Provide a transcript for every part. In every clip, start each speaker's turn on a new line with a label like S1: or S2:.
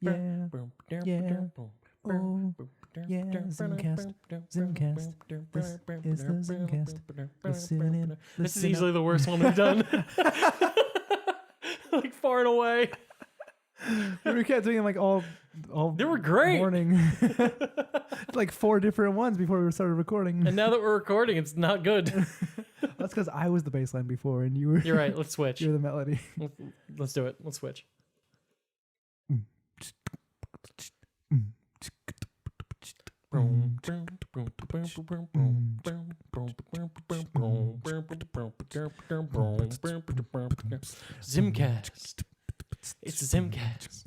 S1: Yeah. Oh, yeah, ZymCast. ZymCast. This is the ZymCast. Listen in.
S2: This is easily the worst one we've done. Like far and away.
S1: We kept doing them like all
S2: they were great.
S1: Morning. Like 4 different ones before we started recording.
S2: And now that we're recording, it's not good.
S1: That's because I was the bass line before and you were.
S2: You're right. Let's switch.
S1: You're the melody.
S2: Let's do it. Let's switch. ZymCast. It's ZymCast.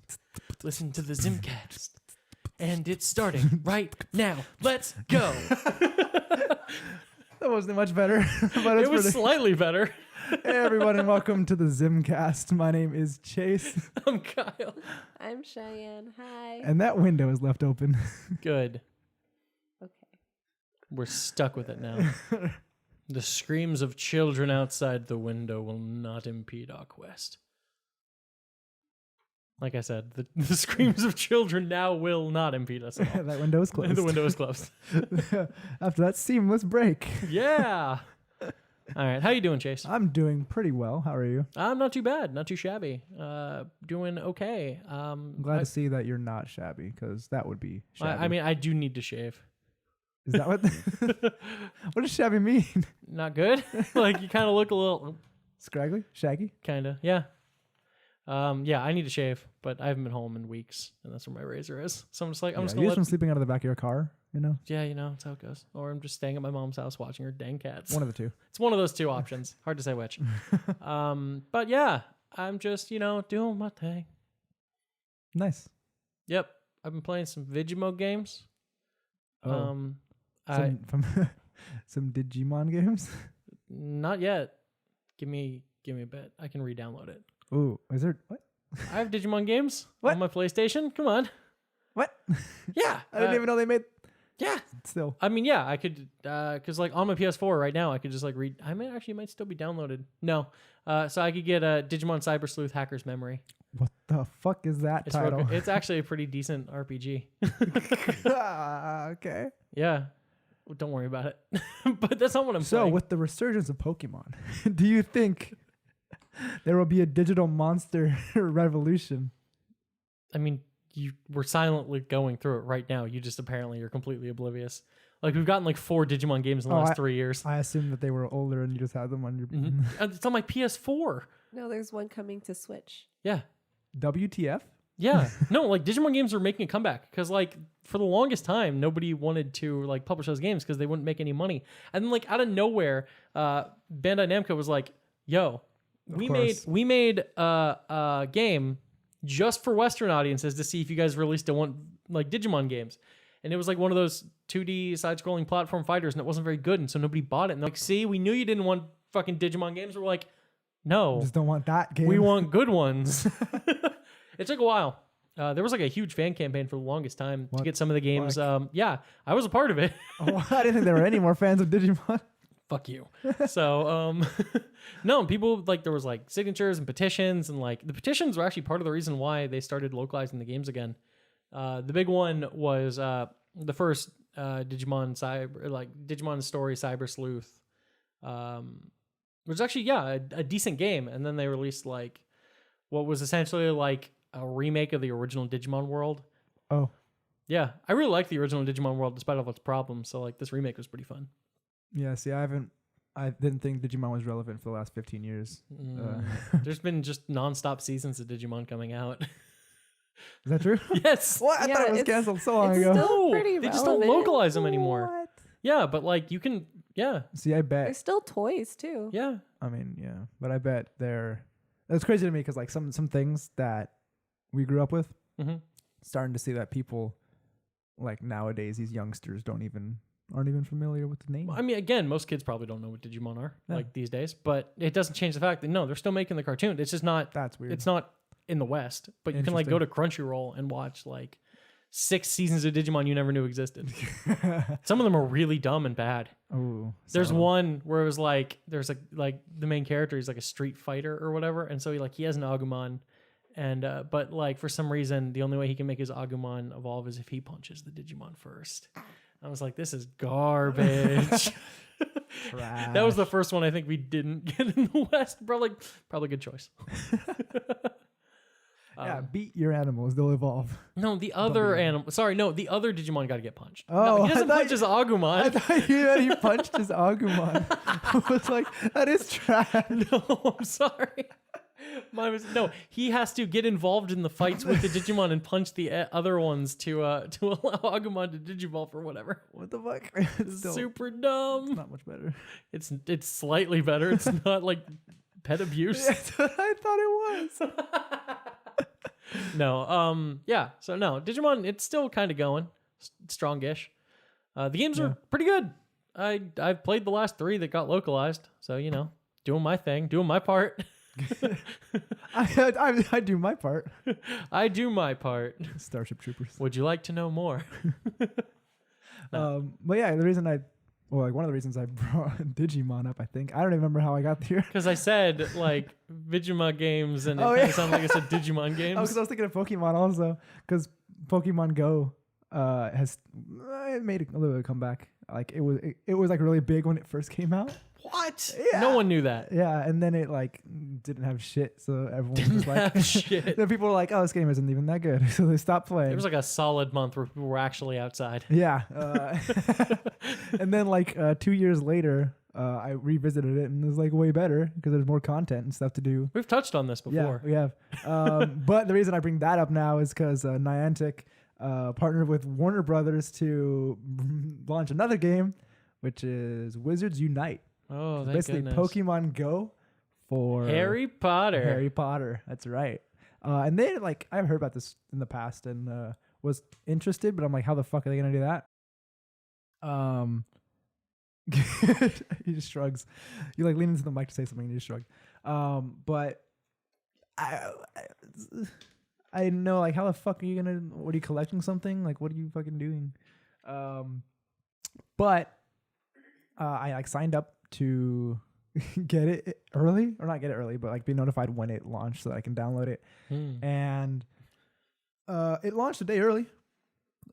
S2: Listen to the ZymCast. And it's starting right now. Let's go.
S1: That wasn't much better. But
S2: it was slightly better.
S1: Hey everyone, and welcome to the ZymCast. My name is Chase.
S2: I'm Kyle.
S3: I'm Cheyenne. Hi.
S1: And that window is left open.
S2: Good.
S3: Okay.
S2: We're stuck with it now. The screams of children outside the window will not impede our quest. Like I said, the screams of children now will not impede us at all.
S1: That window is closed.
S2: The window is closed.
S1: After that seamless break.
S2: Yeah. All right. How you doing, Chase?
S1: I'm doing pretty well. How are you?
S2: I'm not too bad. Not too shabby. Doing okay.
S1: I'm glad to see that you're not shabby, because that would be shabby.
S2: I mean, I do need to shave.
S1: Is that what? What does shabby mean?
S2: Not good? Like, you kind of look a little...
S1: Scraggly? Shaggy?
S2: Kind of, yeah. Yeah, I need to shave, but I haven't been home in weeks, and that's where my razor is. So I'm just like, I'm just
S1: you
S2: gonna
S1: just been sleeping out of the back of your car, you know?
S2: Yeah, you know, that's how it goes. Or I'm just staying at my mom's house watching her dang cats.
S1: One of the two.
S2: It's one of those two options. Hard to say which. But yeah, I'm just, doing my thing.
S1: Nice.
S2: Yep. I've been playing some Digimon games.
S1: Some Digimon games?
S2: Not yet. Give me a bit. I can re-download it.
S1: Ooh, is there what?
S2: I have Digimon games
S1: What?
S2: on my PlayStation. Come on.
S1: What?
S2: Yeah.
S1: I didn't even know they made.
S2: Yeah.
S1: Still.
S2: I mean, yeah, I could, because like on my PS4 right now, I could just like read. I might actually might still be downloaded. No. So I could get a Digimon Cyber Sleuth Hacker's Memory.
S1: What the fuck is that title?
S2: It's actually a pretty decent RPG.
S1: Okay.
S2: Yeah. Well, don't worry about it. But that's not what I'm saying.
S1: So, with the resurgence of Pokemon, do you think there will be a digital monster revolution?
S2: I mean, we're silently going through it right now. You just apparently are completely oblivious. Like, we've gotten like 4 Digimon games in the last 3 years.
S1: I assumed that they were older and you just had them on your...
S2: Mm-hmm. It's on my PS4.
S3: No, there's one coming to Switch.
S2: Yeah.
S1: WTF?
S2: Yeah. No, like Digimon games are making a comeback because like for the longest time, nobody wanted to like publish those games because they wouldn't make any money. And then like out of nowhere, Bandai Namco was like, yo, we made a game just for Western audiences to see if you guys really still want like Digimon games. And it was like one of those 2D side-scrolling platform fighters, and it wasn't very good, and so nobody bought it. And they're like, see, we knew you didn't want fucking Digimon games. We're like, no.
S1: Just don't want that game.
S2: We want good ones. It took a while. There was like a huge fan campaign for the longest time to get some of the games. Yeah, I was a part of it.
S1: Oh, I didn't think there were any more fans of Digimon.
S2: Fuck you. So, no, people like there was like signatures and petitions, and like the petitions were actually part of the reason why they started localizing the games again. The big one was the first Digimon Story Cyber Sleuth, which was actually a decent game, and then they released like what was essentially like a remake of the original Digimon world.
S1: Oh.
S2: Yeah, I really liked the original Digimon world despite all its problems, so like this remake was pretty fun.
S1: Yeah, see, I didn't think Digimon was relevant for the last 15 years.
S2: There's been just nonstop seasons of Digimon coming out.
S1: Is that true?
S2: Yes.
S1: What? I thought it was canceled so long ago.
S3: Still pretty
S2: they just don't localize them anymore.
S1: What?
S2: Yeah, but like you can, yeah.
S1: See, I bet.
S3: There's still toys too.
S2: Yeah.
S1: I mean, yeah, but I bet it's crazy to me because like some things that we grew up with, starting to see that people like nowadays, these youngsters aren't even familiar with the name.
S2: Well, I mean, again, most kids probably don't know what Digimon are like these days, but it doesn't change the fact that no, they're still making the cartoon. It's just not.
S1: That's weird.
S2: It's not in the West, but you can like go to Crunchyroll and watch like 6 seasons of Digimon you never knew existed. Some of them are really dumb and bad.
S1: Oh,
S2: There's one where it was like there's like the main character is like a street fighter or whatever, and so he has an Agumon, and but like for some reason the only way he can make his Agumon evolve is if he punches the Digimon first. I was like, this is garbage. That was the first one I think we didn't get in the West. Probably good choice.
S1: Yeah, beat your animals; they'll evolve.
S2: No, the other animal. Sorry, no, the other Digimon got to get punched.
S1: Oh,
S2: no, he doesn't punch his Agumon.
S1: I thought you meant he punched his Agumon. I was like, that is trash.
S2: No, I'm sorry. Mine was no. He has to get involved in the fights with the Digimon and punch the other ones to allow Agumon to Digivolve or whatever.
S1: What the fuck?
S2: It's super dumb.
S1: It's not much better.
S2: It's slightly better. It's not like pet abuse.
S1: That's what I thought it was.
S2: No, yeah. So no, Digimon, it's still kind of going strongish. The games are pretty good. I've played the last 3 that got localized, so doing my thing, doing my part.
S1: I do my part.
S2: I do my part.
S1: Starship Troopers.
S2: Would you like to know more?
S1: But yeah, one of the reasons I brought Digimon up, I think. I don't even remember how I got here.
S2: Because I said like Digimon games, and it kind of sounded like I said Digimon games.
S1: Oh, because I was thinking of Pokemon also. Because Pokemon Go has made a little bit of a comeback. Like it was like really big when it first came out.
S2: What?
S1: Yeah.
S2: No one knew that.
S1: Yeah, and then it like didn't have shit, so everyone was just like,
S2: shit.
S1: Then people were like, "Oh, this game isn't even that good," so they stopped playing.
S2: It was like a solid month where people were actually outside.
S1: Yeah, and then like 2 years later, I revisited it and it was like way better because there's more content and stuff to do.
S2: We've touched on this before.
S1: Yeah, we have. But the reason I bring that up now is because Niantic partnered with Warner Brothers to launch another game, which is Wizards Unite.
S2: Oh, thank
S1: basically
S2: goodness.
S1: Pokemon Go for
S2: Harry Potter.
S1: Harry Potter, that's right. And they I've heard about this in the past and was interested, but I'm like, how the fuck are they gonna do that? He just shrugs. You like lean into the mic to say something and you just shrug. But I know like how the fuck are you gonna? What are you collecting something? Like what are you fucking doing? But I like signed up to get it early, or not get it early, but like be notified when it launched so that I can download it. And it launched a day early.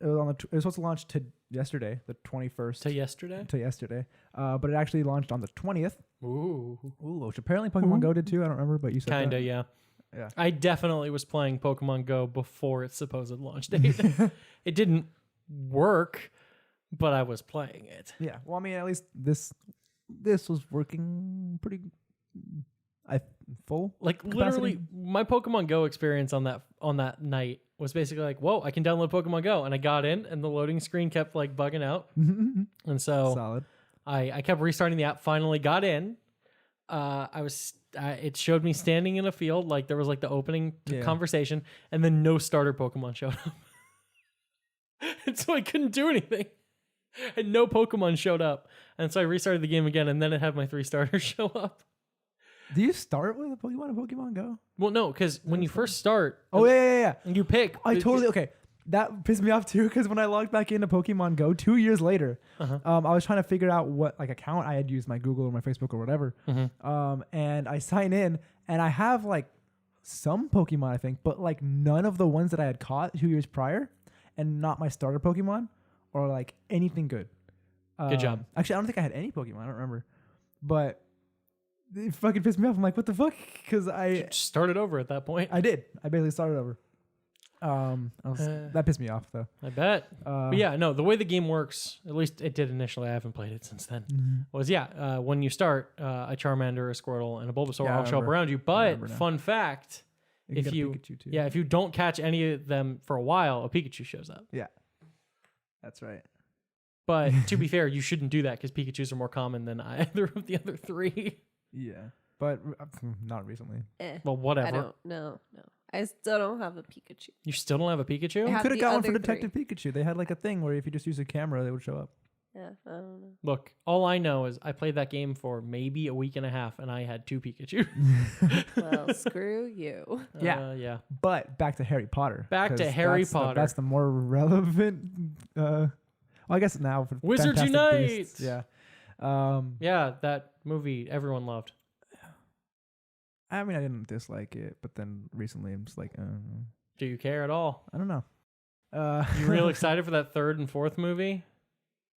S1: It was it was supposed to launch to yesterday, the 21st.
S2: To yesterday?
S1: To yesterday. But it actually launched on the 20th.
S2: Ooh.
S1: Which apparently Pokemon Go did too. I don't remember, but you said
S2: Kinda,
S1: that.
S2: yeah.
S1: Yeah.
S2: I definitely was playing Pokemon Go before its supposed launch date. It didn't work, but I was playing it.
S1: Yeah. Well, I mean, at least this was working pretty full.
S2: Like
S1: capacity.
S2: literally, my Pokemon Go experience on that night was basically like, whoa, I can download Pokemon Go, and I got in, and the loading screen kept like bugging out, and so
S1: solid.
S2: I kept restarting the app. Finally, got in. It showed me standing in a field, like there was like the opening conversation, and then no starter Pokemon showed up, and so I couldn't do anything. And no Pokemon showed up. And so I restarted the game again, and then it had my 3 starters show up.
S1: Do you start with a Pokemon and Pokemon Go?
S2: Well, no, because when you first start...
S1: Oh, yeah.
S2: You pick...
S1: Okay. That pissed me off, too, because when I logged back into Pokemon Go 2 years later, I was trying to figure out what like account I had used, my Google or my Facebook or whatever. And I sign in, and I have like some Pokemon, I think, but like none of the ones that I had caught 2 years prior, and not my starter Pokemon. Or like anything good.
S2: Good job.
S1: Actually, I don't think I had any Pokemon. I don't remember. But it fucking pissed me off. I'm like, what the fuck? Because
S2: You started over at that point.
S1: I did. I basically started over. That pissed me off though.
S2: I bet. But yeah, no, the way the game works, at least it did initially, I haven't played it since then, was when you start, a Charmander, a Squirtle, and a Bulbasaur all show up around you. But fun fact, if you don't catch any of them for a while, a Pikachu shows up.
S1: Yeah. That's right.
S2: But to be fair, you shouldn't do that because Pikachus are more common than either of the other 3.
S1: Yeah. But not recently.
S2: Well, whatever.
S3: I don't know. No. I still don't have a Pikachu.
S2: You still don't have a Pikachu?
S1: You
S3: have
S1: could have
S3: the
S1: got one for
S3: other
S1: Detective Pikachu. They had like a thing where if you just use a camera, they would show up.
S3: Yeah, I don't know.
S2: Look, all I know is I played that game for maybe a week and a half, and I had 2 Pikachu.
S3: Well, screw you.
S2: Yeah.
S1: But back to Harry Potter.
S2: Back to
S1: 'cause
S2: Harry Potter.
S1: That's the more relevant. Well, I guess now for
S2: Wizards
S1: Fantastic
S2: Unite!
S1: Beasts, yeah.
S2: Yeah, that movie everyone loved.
S1: I mean, I didn't dislike it, but then recently I'm just like,
S2: Do you care at all?
S1: I don't know.
S2: You real excited for that 3rd and 4th movie?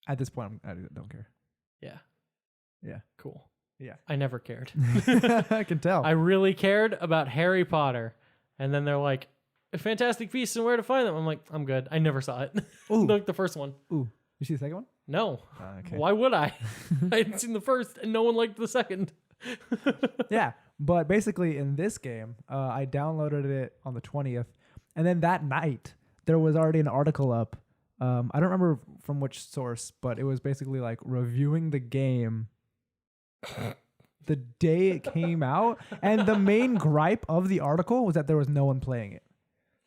S1: At this point, I don't care.
S2: Yeah.
S1: Yeah.
S2: Cool.
S1: Yeah.
S2: I never cared.
S1: I can tell.
S2: I really cared about Harry Potter. And then they're like, Fantastic Beasts and Where to Find Them. I'm like, I'm good. I never saw it.
S1: Ooh.
S2: Like the first one.
S1: Ooh. You see the second one?
S2: No.
S1: Okay.
S2: Why would I? I hadn't seen the first and no one liked the second.
S1: Yeah. But basically in this game, I downloaded it on the 20th. And then that night, there was already an article up. I don't remember from which source, but it was basically like reviewing the game the day it came out. And the main gripe of the article was that there was no one playing it.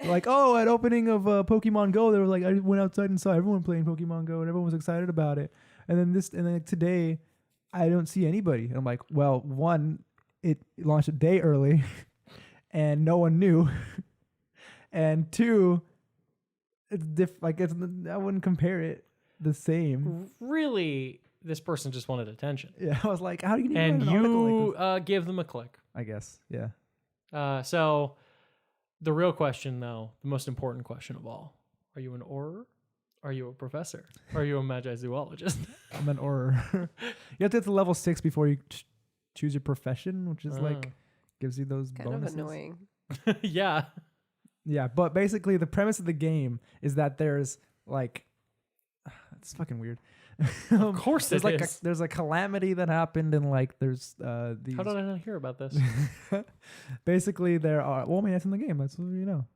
S1: Like, oh, at opening of Pokemon Go, they were like, I went outside and saw everyone playing Pokemon Go and everyone was excited about it. And then today, I don't see anybody. And I'm like, well, one, it launched a day early and no one knew. And two, it's I wouldn't compare it the same.
S2: Really, this person just wanted attention.
S1: Yeah, I was like, how do you need
S2: And
S1: an article
S2: you
S1: like this?
S2: give them a click.
S1: I guess, yeah.
S2: So the real question, though, the most important question of all, are you an Auror? Are you a professor? Are you a magi zoologist?
S1: I'm an Auror. You have to get to level 6 before you choose your profession, which is like gives you those
S3: Kind
S1: bonuses.
S3: of annoying.
S2: Yeah.
S1: Yeah, but basically the premise of the game is that there's like, it's fucking weird.
S2: Of course
S1: there's
S2: it
S1: like
S2: is.
S1: there's a calamity that happened and like there's these.
S2: How did I not hear about this?
S1: Basically, there are. Well, I mean, that's in the game. That's what you know.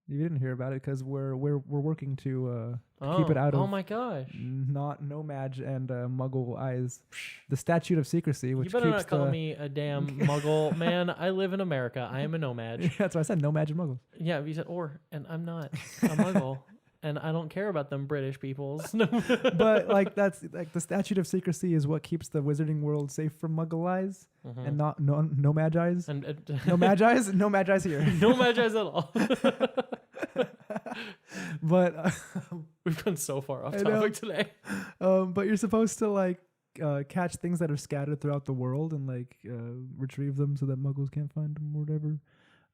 S1: You didn't hear about it because we're working to keep it out of.
S2: Oh my gosh!
S1: Not Nomad and Muggle eyes. The statute of secrecy, which
S2: You better
S1: keeps
S2: not call me a damn Muggle, man. I live in America. I am a nomad.
S1: That's what I said. Nomad and Muggles.
S2: Yeah, you said and I'm not a Muggle, and I don't care about them British peoples. No.
S1: But like that's like the statute of secrecy is what keeps the wizarding world safe from Muggle eyes and not no Magi's.
S2: And
S1: No Magi's, no Magi's here.
S2: no Magi's at all.
S1: But
S2: We've gone so far off
S1: I know.
S2: topic today.
S1: but you're supposed to like catch things that are scattered throughout the world and like retrieve them so that Muggles can't find them or whatever.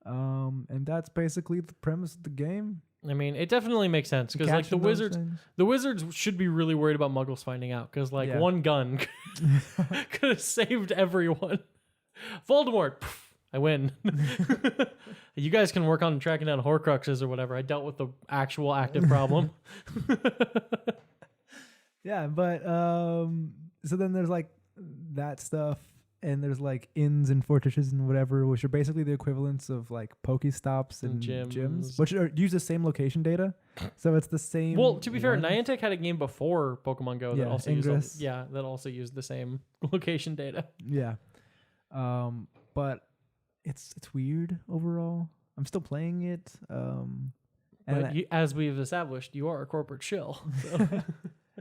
S1: And that's basically the premise of the game.
S2: I mean, it definitely makes sense because like
S1: Catching those things.
S2: the wizards should be really worried about Muggles finding out because like
S1: Yeah.
S2: one gun could have saved everyone. Voldemort, poof, I win. You guys can work on tracking down Horcruxes or whatever. I dealt with the actual active problem.
S1: Yeah, but so then there's like that stuff, and there's like inns and fortresses and whatever, which are basically the equivalents of like Pokestops and gyms,
S2: gyms.
S1: which use the same location data. So it's the same.
S2: Well, to be fair,
S1: one.
S2: Niantic had a game before Pokemon Go that
S1: Yeah,
S2: also
S1: Ingress.
S2: used the same location data.
S1: Yeah, but it's weird overall. I'm still playing it.
S2: But as we've established, you are a corporate shill. So.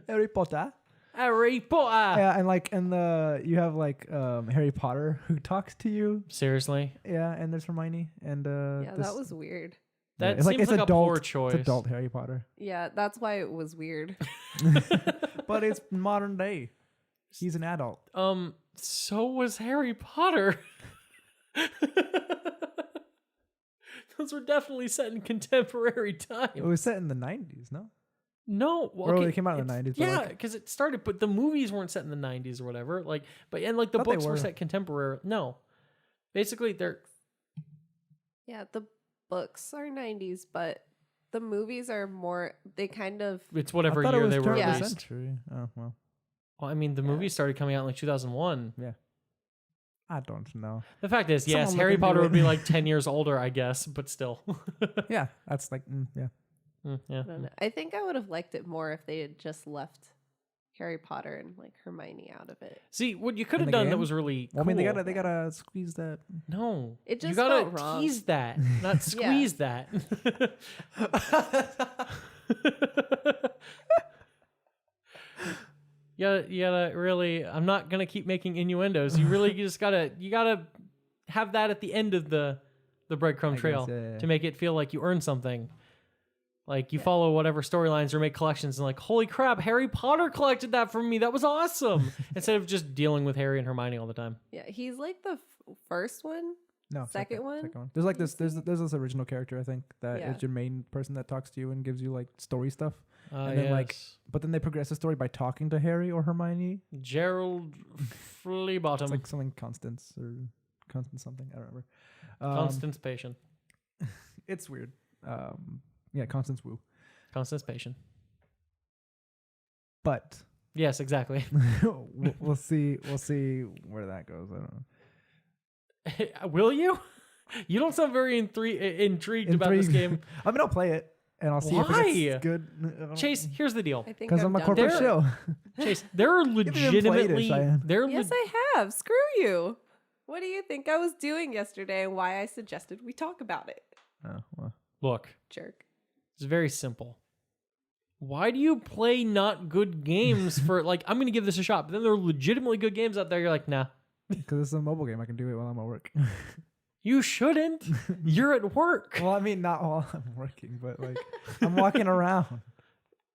S1: Harry Potter.
S2: Harry Potter.
S1: Yeah, and you have like Harry Potter who talks to you.
S2: Seriously,
S1: Yeah, and there's Hermione and
S3: Yeah, that was weird.
S2: that
S1: it's
S2: seems like a poor choice.
S1: It's adult Harry Potter,
S3: Yeah, that's why it was weird.
S1: but it's modern day. He's an adult.
S2: So was Harry Potter. Those were definitely set in contemporary times.
S1: It was set in the 90s, no?
S2: No, well,
S1: Or
S2: okay,
S1: they came out in the 90s. but
S2: Yeah,
S1: like,
S2: because it started, but the movies weren't set in the 90s or whatever. Like, but and like the
S1: Thought they
S2: books were
S1: were.
S2: set contemporary. No, basically they're
S3: Yeah, the books are 90s, but the movies are more, they kind of,
S2: it's
S1: I
S2: whatever
S1: thought it
S2: year
S1: was
S2: they were
S1: turn of the
S2: released.
S1: century. Oh well,
S2: Well, I mean, the movies started coming out in like 2001.
S1: I don't know.
S2: The fact is, yes,
S1: Someone
S2: Harry
S1: look into
S2: Potter
S1: it.
S2: would be like 10 years older, I guess, but still.
S1: Yeah, that's like yeah.
S2: Yeah.
S3: I don't know. I think I would have liked it more if they had just left Harry Potter and like Hermione out of it.
S2: See, what you could
S1: In
S2: have
S1: the
S2: done that
S1: game?
S2: was really
S1: Well, I mean,
S2: cool.
S1: they gotta squeeze that.
S2: No.
S3: It
S2: you
S3: just
S2: gotta
S3: felt wrong.
S2: tease that, not squeeze that. You gotta really. I'm not gonna keep making innuendos. You just gotta have that at the end of the breadcrumb trail to make it feel like you earned something. Like you follow whatever storylines or make collections and like, holy crap, Harry Potter collected that from me. That was awesome. Instead of just dealing with Harry and Hermione all the time.
S3: Yeah, he's like the first one.
S1: No,
S3: second one.
S1: There's like this. There's this original character, I think, that is your main person that talks to you and gives you like story stuff. And then but then they progress the story by talking to Harry or Hermione.
S2: Gerald Fleabottom.
S1: It's like something Constance or Constance something. I don't remember.
S2: Constipation.
S1: It's weird. Yeah, Constance Wu.
S2: Constipation.
S1: But
S2: yes, exactly.
S1: we'll see. We'll see where that goes. I don't know.
S2: Will you? You don't sound very intrigued about this game.
S1: I mean, I'll play it and I'll see if it's good.
S2: Chase, here's the deal.
S1: Because I'm a corporate show.
S2: Chase, there are legitimately.
S3: Yes, I have. Screw you. What do you think I was doing yesterday and why I suggested we talk about it?
S1: Oh, well.
S2: Look.
S3: Jerk.
S2: It's very simple. Why do you play not good games for, like, I'm going to give this a shot, but then there are legitimately good games out there. You're like, nah.
S1: Because it's a mobile game. I can do it while I'm at work.
S2: You shouldn't. You're at work.
S1: Well, I mean, not while I'm working, but like, I'm walking around.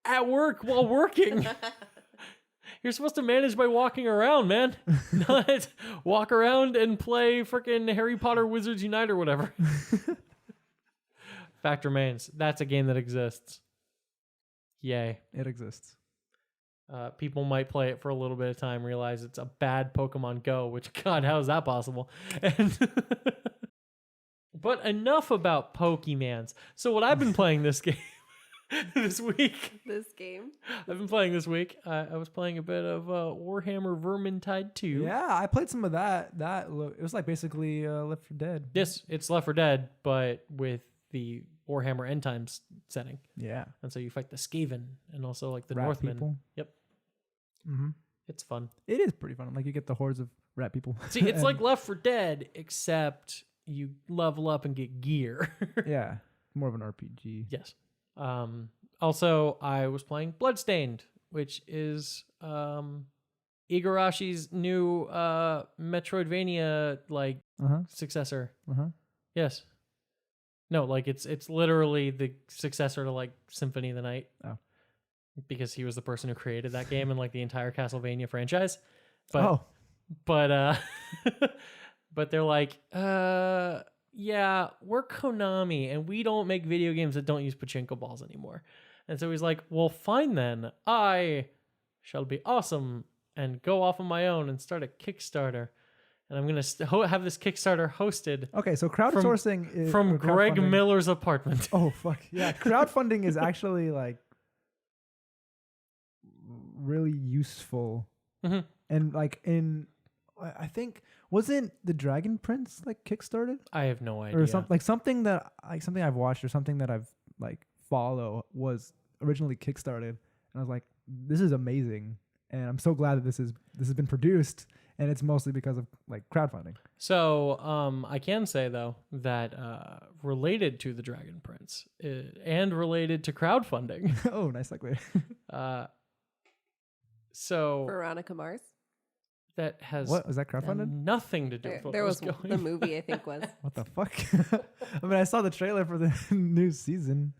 S2: At work while working. You're supposed to manage by walking around, man. Not walk around and play freaking Harry Potter Wizards Unite or whatever. Fact remains, that's a game that exists. Yay.
S1: It exists.
S2: People might play it for a little bit of time, realize it's a bad Pokemon Go, which, God, how is that possible? And but enough about Pokemans. So what I've been playing this game this week. I've been playing this week. I was playing a bit of Warhammer Vermintide 2.
S1: Yeah, I played some of that. It was like basically Left 4 Dead.
S2: Yes, it's Left 4 Dead, but with the Warhammer End Times setting.
S1: Yeah.
S2: And so you fight the Skaven and also like the
S1: rat
S2: Northmen.
S1: People.
S2: Yep.
S1: Mm-hmm.
S2: It's fun.
S1: It is pretty fun. Like you get the hordes of rat people.
S2: See, it's like Left 4 Dead, except you level up and get gear.
S1: Yeah. More of an RPG.
S2: Yes. Also, I was playing Bloodstained, which is Igarashi's new Metroidvania like successor. Yes. No, like it's literally the successor to like Symphony of the Night.
S1: Oh.
S2: Because he was the person who created that game and like the entire Castlevania franchise. But but they're like, yeah, we're Konami and we don't make video games that don't use pachinko balls anymore. And so he's like, well, fine then. I shall be awesome and go off on my own and start a Kickstarter. And I'm going to have this Kickstarter hosted.
S1: Okay, so crowdsourcing is
S2: from Greg Miller's apartment.
S1: Oh, fuck. Yeah, crowdfunding is actually like really useful.
S2: Mm-hmm.
S1: And like I think, wasn't the Dragon Prince like kickstarted?
S2: I have no idea.
S1: Or something I've watched or something that I've like follow was originally kickstarted. And I was like, this is amazing. And I'm so glad that this has been produced. And it's mostly because of like crowdfunding.
S2: So I can say though that related to the Dragon Prince and related to crowdfunding.
S1: Oh, nice segue.
S2: So
S3: Veronica Mars.
S2: That has
S1: what was that crowdfunded?
S2: Nothing to do with what
S3: there was
S2: going.
S3: The movie I think was.
S1: What the fuck? I mean, I saw the trailer for the new season.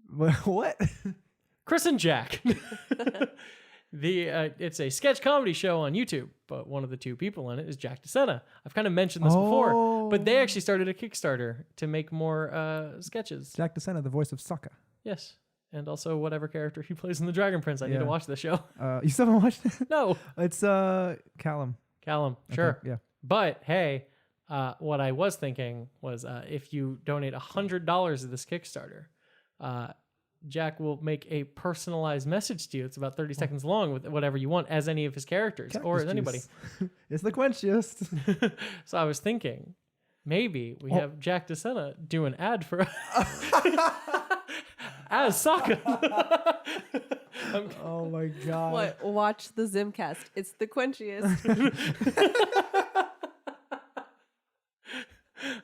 S1: What?
S2: Chris and Jack. It's a sketch comedy show on YouTube, but one of the two people in it is Jack DeSena. I've kind of mentioned this before, but they actually started a Kickstarter to make more sketches.
S1: Jack DeSena, the voice of Sokka.
S2: Yes, and also whatever character he plays in the Dragon Prince. I need to watch the show.
S1: You still haven't watched it?
S2: No.
S1: It's Callum.
S2: Callum, sure.
S1: Yeah.
S2: But hey, what I was thinking was if you donate $100 to this Kickstarter, Jack will make a personalized message to you. It's about 30 seconds long with whatever you want as any of his characters or as anybody.
S1: It's the quenchiest.
S2: So I was thinking maybe we have Jack DeSena do an ad for as Sokka.
S1: Oh my God.
S3: What? Watch the ZymCast. It's the quenchiest.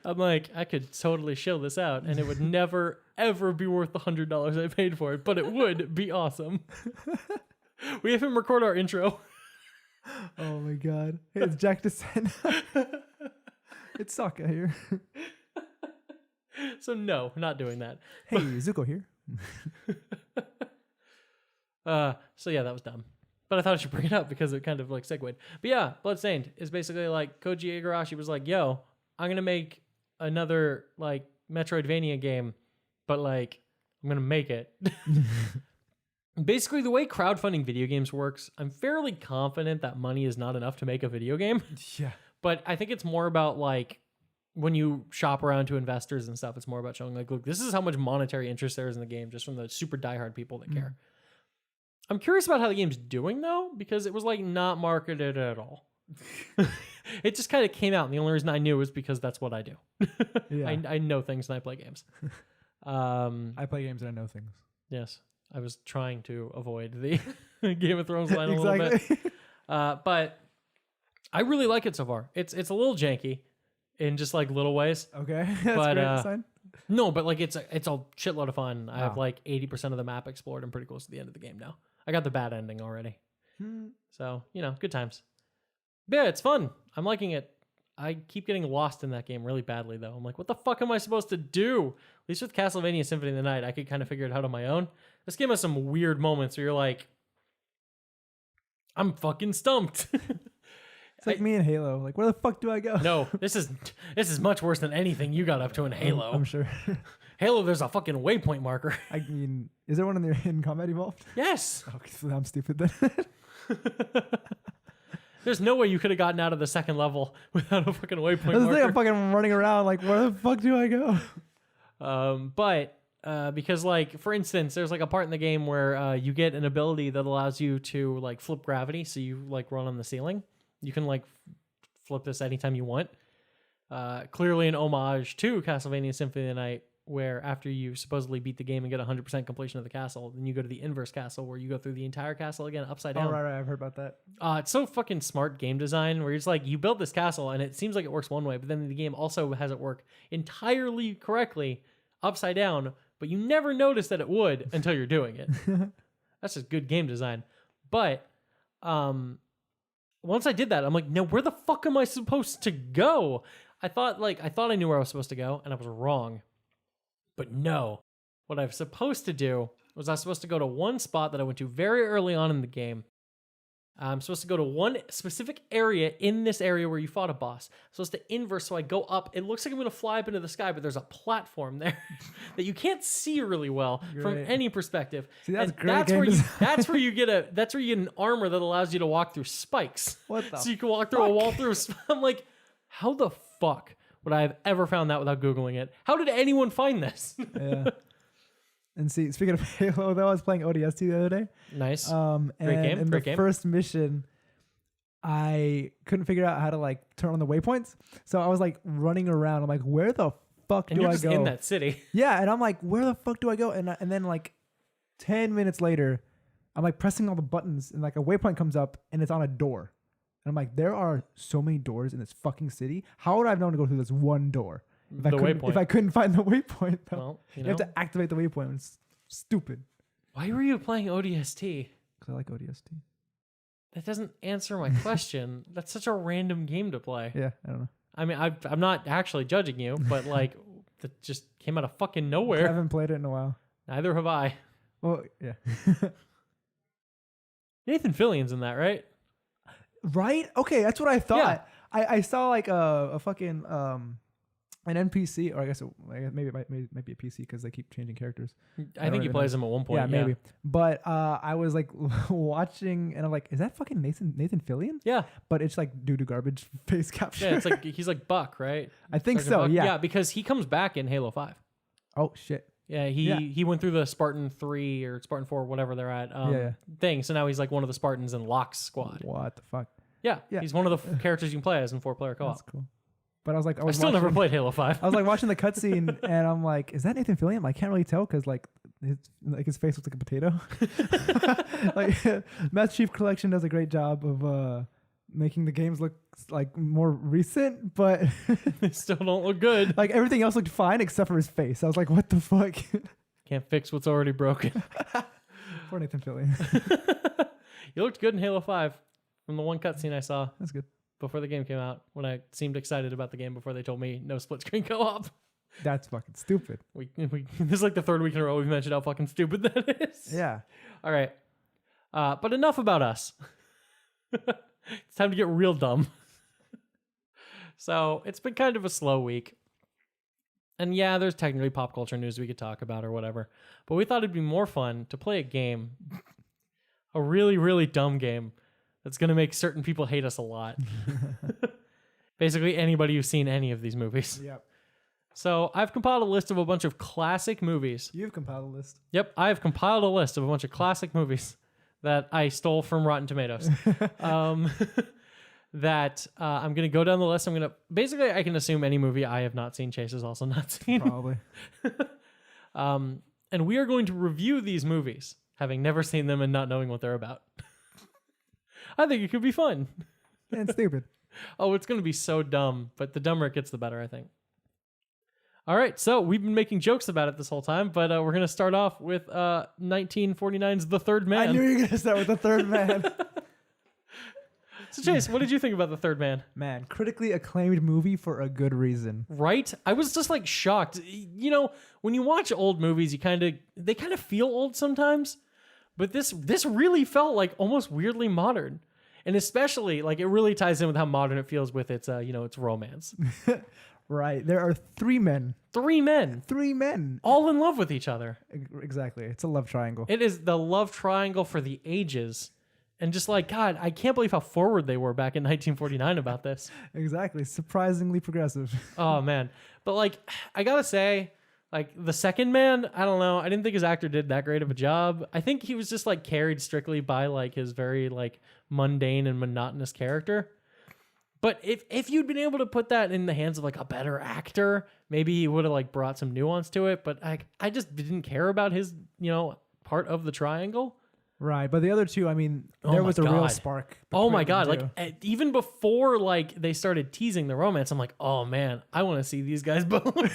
S2: I'm like, I could totally show this out and it would never, ever be worth the $100 I paid for it, but it would be awesome. We have him record our intro.
S1: Oh my god. Hey, it's Jack Descent. It's Sokka here.
S2: So no, not doing that.
S1: Hey, Zuko here.
S2: So yeah, that was dumb. But I thought I should bring it up because it kind of like segued. But yeah, Bloodstained is basically like Koji Igarashi was like, yo, I'm going to make another like Metroidvania game, but like I'm going to make it. Basically, the way crowdfunding video games works, I'm fairly confident that money is not enough to make a video game.
S1: Yeah.
S2: But I think it's more about like when you shop around to investors and stuff, it's more about showing like, look, this is how much monetary interest there is in the game just from the super diehard people that care. I'm curious about how the game's doing though, because it was like not marketed at all. It just kind of came out, and the only reason I knew was because that's what I do.
S1: Yeah.
S2: I know things and I play games.
S1: I play games and I know things.
S2: Yes, I was trying to avoid the Game of Thrones line a little bit, but I really like it so far. It's a little janky in just like little ways.
S1: Okay, that's
S2: but,
S1: great sign.
S2: No, but like it's a shitload of fun. I have like 80% of the map explored. I'm pretty close to the end of the game now. I got the bad ending already. So, good times. But yeah, it's fun. I'm liking it. I keep getting lost in that game really badly, though. I'm like, what the fuck am I supposed to do? At least with Castlevania Symphony of the Night, I could kind of figure it out on my own. This game has some weird moments where you're like, I'm fucking stumped.
S1: It's like me in Halo. Like, where the fuck do I go?
S2: No, this is much worse than anything you got up to in Halo.
S1: I'm sure.
S2: Halo, there's a fucking waypoint marker.
S1: I mean, is there one in the Hidden Combat Evolved?
S2: Yes.
S1: Okay, so I'm stupid then.
S2: There's no way you could have gotten out of the second level without a fucking waypoint
S1: That's the
S2: marker.
S1: thing, I'm fucking running around like, where the fuck do I go?
S2: Because like, for instance, there's like a part in the game where you get an ability that allows you to like flip gravity. So you like run on the ceiling. You can like flip this anytime you want. Clearly an homage to Castlevania Symphony of the Night, where after you supposedly beat the game and get 100% completion of the castle, then you go to the inverse castle where you go through the entire castle again upside down.
S1: Oh, right. I've heard about that.
S2: It's so fucking smart game design where you're just like, you build this castle and it seems like it works one way, but then the game also has it work entirely correctly upside down, but you never notice that it would until you're doing it. That's just good game design. But once I did that, I'm like, now where the fuck am I supposed to go? I thought I knew where I was supposed to go, and I was wrong. But no, what I was supposed to do was I was supposed to go to one spot that I went to very early on in the game. I'm supposed to go to one specific area in this area where you fought a boss. I'm supposed to inverse, so I go up. It looks like I'm going to fly up into the sky, but there's a platform there that you can't see really well from any perspective.
S1: See, that's
S2: and
S1: great.
S2: that's where you get an armor that allows you to walk through spikes.
S1: What the
S2: So you can walk through a wall through. I'm like, how the fuck would I have ever found that without Googling it? How did anyone find this?
S1: Yeah. And see, speaking of Halo, though, I was playing ODST the other day.
S2: Nice.
S1: And in the first mission, I couldn't figure out how to like turn on the waypoints. So I was like running around. I'm like, where the fuck do I go?
S2: And you're just in that city.
S1: Yeah, and I'm like, where the fuck do I go? And then like 10 minutes later, I'm like pressing all the buttons, and like a waypoint comes up, and it's on a door. And I'm like, there are so many doors in this fucking city. How would I have known to go through this one door? If I couldn't find the waypoint, though.
S2: Well,
S1: you have to activate the waypoint. It's stupid.
S2: Why were you playing ODST?
S1: Because I like ODST.
S2: That doesn't answer my question. That's such a random game to play.
S1: Yeah, I don't know.
S2: I mean, I'm not actually judging you, but like, that just came out of fucking nowhere.
S1: I haven't played it in a while.
S2: Neither have I.
S1: Well, yeah.
S2: Nathan Fillion's in that, right?
S1: Right? Okay, that's what I thought.
S2: Yeah.
S1: I saw like a fucking an NPC, or I guess maybe it might be a PC because they keep changing characters.
S2: I think he plays him at one point.
S1: Yeah, maybe. But I was like watching, and I'm like, is that fucking Nathan Fillion?
S2: Yeah.
S1: But it's like due to garbage face capture.
S2: Yeah, it's like he's like Buck, right?
S1: I think
S2: Sergeant
S1: so.
S2: Buck?
S1: Yeah.
S2: Yeah, because he comes back in Halo 5.
S1: Oh shit.
S2: Yeah, he went through the Spartan 3 or Spartan 4, whatever they're at, thing. So now he's like one of the Spartans in Locke's squad.
S1: What the fuck?
S2: Yeah, he's one of the characters you can play as in 4-player co-op.
S1: That's cool. But I was like,
S2: I still never played Halo 5.
S1: I was like watching the cutscene, and I'm like, is that Nathan Fillion? I can't really tell because like his face looks like a potato. Like Master Chief Collection does a great job of making the games look like more recent, but
S2: They still don't look good.
S1: like everything else looked fine except for his face. I was like, what the fuck?
S2: Can't fix what's already broken.
S1: Poor Nathan Fillion.
S2: You looked good in Halo 5 from the one cutscene I saw
S1: That's good.
S2: before the game came out when I seemed excited about the game before they told me no split screen co-op.
S1: That's fucking stupid.
S2: This is like the third week in a row we've mentioned how fucking stupid that is.
S1: Yeah.
S2: All right. But enough about us. It's time to get real dumb. So it's been kind of a slow week. And yeah, there's technically pop culture news we could talk about or whatever. But we thought it'd be more fun to play a game, a really, really dumb game that's going to make certain people hate us a lot. Basically, anybody who's seen any of these movies.
S1: Yep.
S2: So I've compiled a list of a bunch of classic movies.
S1: You've compiled a list.
S2: Yep, I've compiled a list of a bunch of classic movies that I stole from Rotten Tomatoes. That I'm going to go down the list. Basically, I can assume any movie I have not seen, Chase has also not seen.
S1: Probably.
S2: And we are going to review these movies, having never seen them and not knowing what they're about. I think it could be fun.
S1: And stupid.
S2: Oh, it's going to be so dumb, but the dumber it gets, the better, I think. All right, so we've been making jokes about it this whole time, but we're going to start off with 1949's The Third Man.
S1: I knew you were going to start with The Third Man.
S2: So, Chase, what did you think about The Third Man?
S1: Man, critically acclaimed movie for a good reason.
S2: Right? I was just like shocked. You know, when you watch old movies, they kind of feel old sometimes, but this really felt like almost weirdly modern. And especially, like, it really ties in with how modern it feels with its, its romance.
S1: Right. There are three men.
S2: Three men.
S1: Three men.
S2: All in love with each other.
S1: Exactly. It's a love triangle.
S2: It is the love triangle for the ages. And just like, God, I can't believe how forward they were back in 1949 about this.
S1: Exactly. Surprisingly progressive.
S2: Oh, man. But, like, I gotta say, like, the second man, I don't know. I didn't think his actor did that great of a job. I think he was just, like, carried strictly by, like, his very, like, mundane and monotonous character. But if you'd been able to put that in the hands of, like, a better actor, maybe he would have, like, brought some nuance to it. But I just didn't care about his, part of the triangle.
S1: Right, but the other two, I mean, there was a real spark.
S2: Oh my God. Like, even before, like, they started teasing the romance, I'm like, oh man, I want to see these guys bone.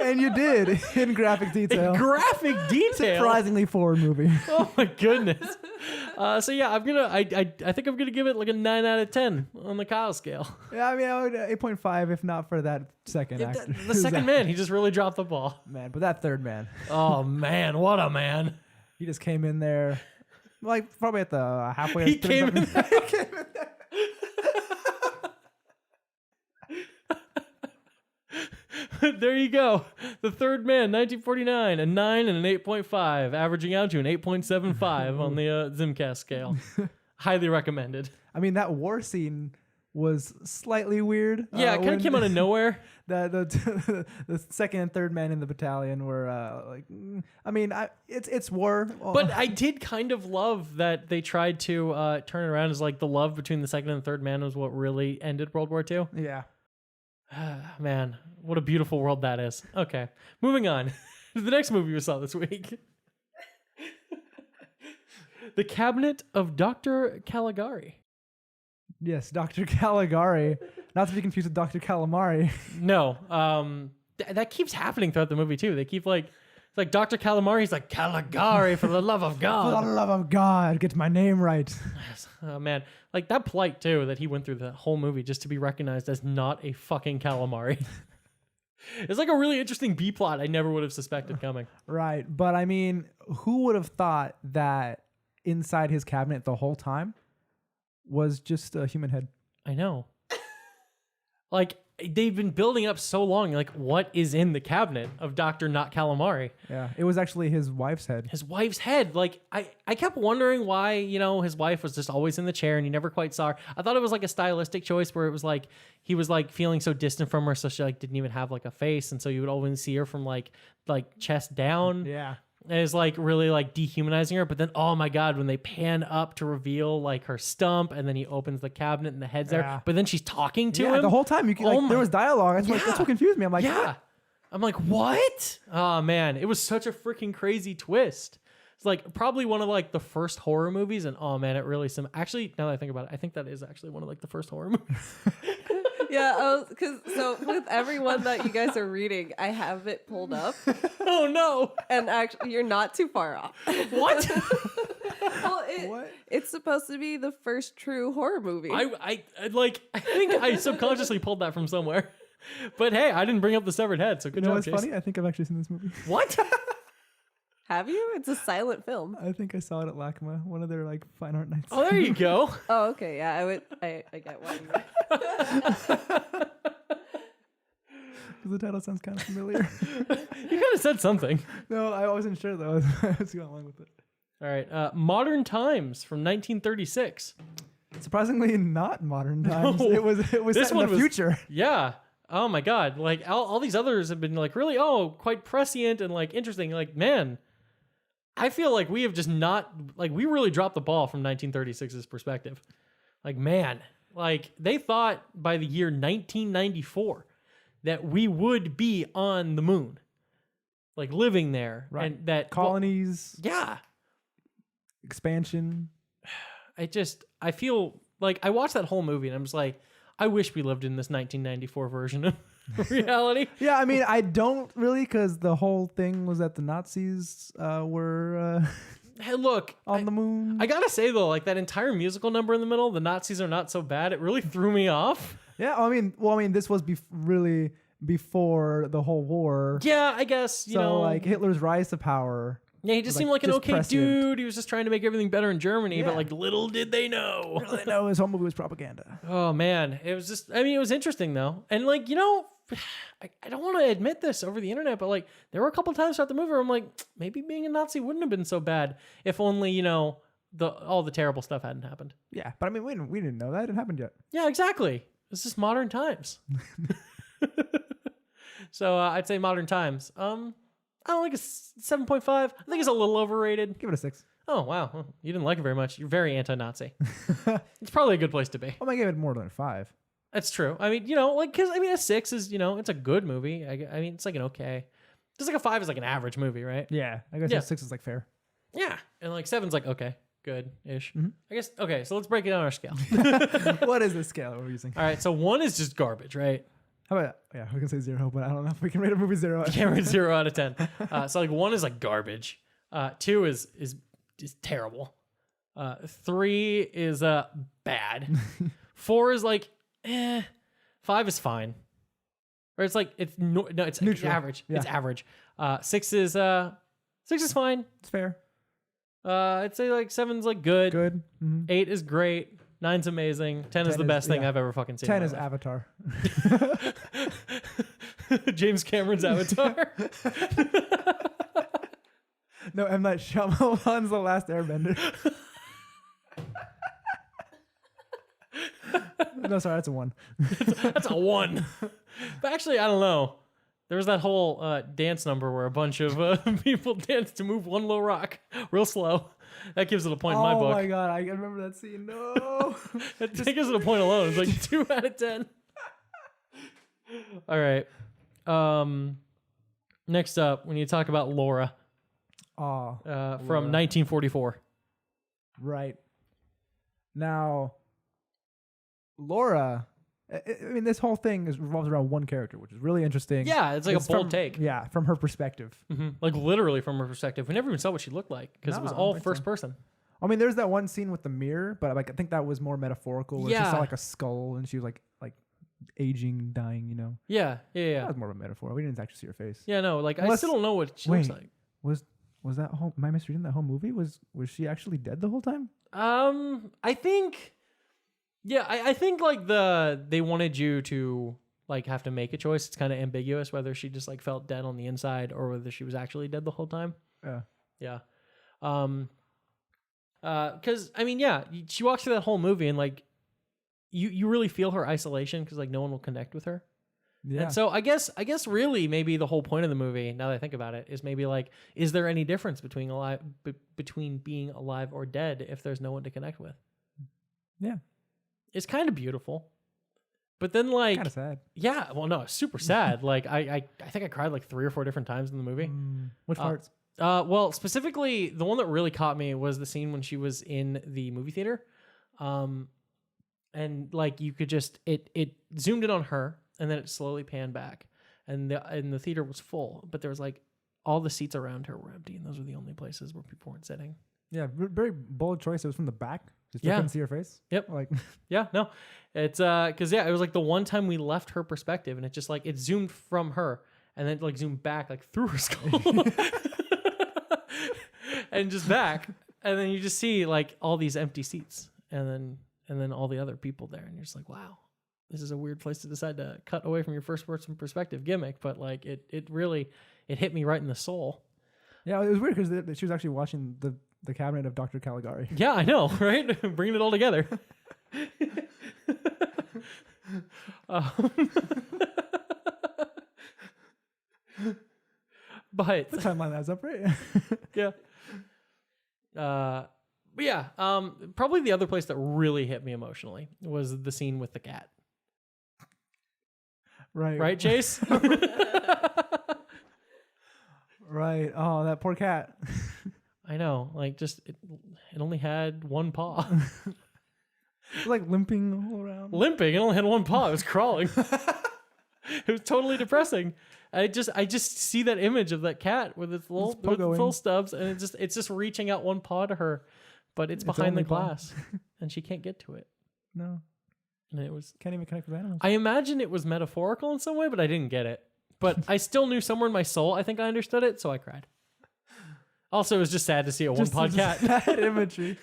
S1: And you did, in graphic detail.
S2: Graphic detail.
S1: Surprisingly forward movie.
S2: Oh my goodness. So yeah, I think I'm gonna give it like a 9 out of 10 on the Kyle scale.
S1: Yeah, I mean, I would 8.5 if not for that second actor.
S2: The second man, he just really dropped the ball.
S1: Man, but that third man.
S2: Oh man, what a man.
S1: He just came in there, like, probably at the halfway.
S2: He came in there. There you go. The Third Man, 1949, a 9 and an 8.5, averaging out to an 8.75 on the ZymCast scale. Highly recommended.
S1: I mean, that war scene was slightly weird.
S2: Yeah, it kind of came out of nowhere.
S1: The second and third men in the battalion were it's war.
S2: But I did kind of love that they tried to turn it around as like the love between the second and third man was what really ended World War II.
S1: Yeah.
S2: Man, what a beautiful world that is. Okay, moving on to the next movie we saw this week. The Cabinet of Dr. Caligari.
S1: Yes, Dr. Caligari. Not to be confused with Dr. Calamari.
S2: No, that keeps happening throughout the movie too. They keep it's like Dr. Calamari. He's like Caligari for the love of God.
S1: For the love of God, get my name right.
S2: Oh man, like that plight too that he went through the whole movie just to be recognized as not a fucking calamari. It's like a really interesting B plot I never would have suspected coming.
S1: Right, but I mean, who would have thought that inside his cabinet the whole time was just a human head?
S2: I know. Like, they've been building up so long. Like, what is in the cabinet of Dr. Not Calamari?
S1: Yeah, it was actually his wife's head.
S2: His wife's head. Like, I kept wondering why, his wife was just always in the chair and you never quite saw her. I thought it was like a stylistic choice where it was like, he was like feeling so distant from her, so she like didn't even have like a face. And so you would always see her from like chest down.
S1: Yeah.
S2: And it's like really like dehumanizing her. But then, oh my God, when they pan up to reveal like her stump and then he opens the cabinet and the head's there. But then she's talking to him.
S1: The whole time. There was dialogue. That's what confused me. I'm like,
S2: yeah. I'm like, what? Oh man, it was such a freaking crazy twist. It's like probably one of like the first horror movies. And oh man, it really, actually, now that I think about it, I think that is actually one of like the first horror movies.
S3: Yeah, so with everyone that you guys are reading, I have it pulled up.
S2: Oh no!
S3: And actually, you're not too far off.
S2: What?
S3: Well,
S1: What?
S3: it's supposed to be the first true horror movie.
S2: I think I subconsciously pulled that from somewhere. But hey, I didn't bring up the severed head, so good
S1: You know
S2: job,
S1: what's
S2: Chase.
S1: funny? I think I've actually seen this movie.
S2: What?
S3: Have you? It's a silent film.
S1: I think I saw it at LACMA, one of their like fine art nights.
S2: Oh, there you go.
S3: Oh, okay. Yeah, I get why you.
S1: The title sounds kind of familiar.
S2: You kind of said something.
S1: No, I wasn't sure though. I was going along with it.
S2: All right. Modern Times from 1936.
S1: Surprisingly, not modern times.
S2: No.
S1: It was
S2: This
S1: set in
S2: one
S1: the
S2: was-
S1: future.
S2: Yeah. Oh my God. Like all these others have been like really, quite prescient and like interesting. Like, man, I feel like we have just not, like, we really dropped the ball from 1936's perspective. Like, man, like they thought by the year 1994 that we would be on the moon, like living there.
S1: Right.
S2: And that
S1: Colonies,
S2: yeah.
S1: expansion.
S2: I feel like I watched that whole movie and I'm just like, I wish we lived in this 1994 version of reality.
S1: Yeah, I mean, I don't really, because the whole thing was that the Nazis were
S2: Hey, look,
S1: on the moon.
S2: I gotta say though, like that entire musical number in the middle, the Nazis are not so bad. It really threw me off.
S1: Yeah, I mean, this was really before the whole war.
S2: Yeah, I guess you know,
S1: like Hitler's rise to power.
S2: yeah, he just
S1: like,
S2: seemed like an
S1: just
S2: okay
S1: prescient.
S2: dude. He was just trying to make everything better in Germany, but
S1: Yeah.
S2: like little did they know.
S1: Really, no, his whole movie was propaganda.
S2: Oh man, it was just. I mean, it was interesting though, and like you know, I don't want to admit this over the internet, but like there were a couple times throughout the movie where I'm like, maybe being a Nazi wouldn't have been so bad if only you know all the terrible stuff hadn't happened.
S1: Yeah, but I mean, we didn't know that. It hadn't happened yet.
S2: Yeah, exactly. This is modern times. So I'd say modern times. I don't like a 7.5. I think it's a little overrated.
S1: Give it a 6.
S2: Oh wow, well, you didn't like it very much. You're very anti-Nazi. It's probably a good place to be.
S1: I gave it more than a 5.
S2: That's true. I mean, you know, like because I mean, a 6 is you know, it's a good movie. I mean, it's like an okay. Just like a 5 is like an average movie, right?
S1: Yeah, I guess
S2: Yeah.
S1: a 6 is like fair.
S2: Yeah, and like 7's like okay, good-ish.
S1: Mhm.
S2: I guess okay. So let's break it down on our scale.
S1: What is the scale we're using?
S2: All right, so 1 is just garbage, right?
S1: How about we can say 0, but I don't know if we can rate a movie 0.
S2: You can't rate 0 out of 10. So like 1 is like garbage. 2 is terrible. 3 is bad. 4 is like 5 is fine. Or it's like it's it's
S1: Neutral.
S2: average.
S1: Yeah.
S2: It's average. 6 is fine.
S1: It's fair.
S2: I'd say like 7's like good.
S1: Good.
S2: 8 is great. 9's amazing. 10 is
S1: 10
S2: the
S1: is-
S2: best thing
S1: yeah.
S2: I've ever fucking seen.
S1: 10
S2: in
S1: is
S2: my life.
S1: Avatar.
S2: James Cameron's Avatar.
S1: No, M. Night Shyamalan's The Last Airbender. No, sorry, that's a 1.
S2: That's a 1. But actually, I don't know. There was that whole dance number where a bunch of people danced to move one low rock real slow. That gives it a point in my
S1: Oh
S2: book.
S1: my god, I remember that scene. No.
S2: That gives it a point alone. It's like 2 out of 10. All right. Next up, we need to talk about Laura
S1: Oh,
S2: from 1944.
S1: right. Now, Laura, I mean, this whole thing revolves around one character, which is really interesting.
S2: Yeah, it's like a bold take.
S1: Yeah, from her perspective.
S2: Like literally from her perspective. We never even saw what she looked like because it
S1: No,
S2: was
S1: I don't
S2: all
S1: think
S2: first
S1: so.
S2: person.
S1: I mean, there's that one scene with the mirror, but like I think that was more metaphorical. Where she
S2: Yeah.
S1: saw like a skull and she was like aging, dying. You know,
S2: Yeah.
S1: that was more of a metaphor. We didn't actually see her face.
S2: Yeah, no, like I
S1: Unless-
S2: still don't know what she looks
S1: wait.
S2: like.
S1: Was that whole? Am I misreading that whole movie? Was she actually dead the whole time?
S2: I think, yeah, I think like they wanted you to like have to make a choice. It's kind of ambiguous whether she just like felt dead on the inside or whether she was actually dead the whole time.
S1: Yeah.
S2: Yeah. Cause I mean, yeah, she walks through that whole movie and like you really feel her isolation because like no one will connect with her.
S1: Yeah.
S2: And so I guess really maybe the whole point of the movie, now that I think about it, is maybe like, is there any difference between between being alive or dead if there's no one to connect with?
S1: Yeah.
S2: It's kind of beautiful. But then like
S1: Kind of sad.
S2: yeah, well no, super sad. Like I think I cried like 3 or 4 different times in the movie.
S1: Which parts?
S2: Well, specifically the one that really caught me was the scene when she was in the movie theater. And like you could just it zoomed in on her and then it slowly panned back and the theater was full, but there was like all the seats around her were empty and those were the only places where people weren't sitting.
S1: Yeah, very bold choice. It was from the back. Just
S2: Yeah.
S1: couldn't see her face.
S2: Yep.
S1: Like,
S2: Yeah, no. It's because it was like the one time we left her perspective, and it just like it zoomed from her and then like zoomed back like through her skull and just back, and then you just see like all these empty seats, and then all the other people there, and you're just like, wow, this is a weird place to decide to cut away from your first person perspective gimmick, but like it really hit me right in the soul.
S1: yeah, it was weird because she was actually watching the cabinet of Dr. Caligari.
S2: Yeah, I know, right? Bringing it all together. But
S1: The timeline adds up, right?
S2: yeah. But yeah, probably the other place that really hit me emotionally was the scene with the cat.
S1: Right.
S2: Right, Chase?
S1: Right. Oh, that poor cat.
S2: I know. Like, just, it only had one paw.
S1: Like limping all around.
S2: Limping. It only had one paw. It was crawling. It was totally depressing. I just see that image of that cat with its little with full stubs, and it's just reaching out one paw to her, but it's behind the glass, and she can't get to it.
S1: No.
S2: And it was
S1: Can't even connect with animals.
S2: I imagine it was metaphorical in some way, but I didn't get it. But I still knew somewhere in my soul, I think I understood it, so I cried. Also, it was just sad to see a one-pawed cat.
S1: That imagery.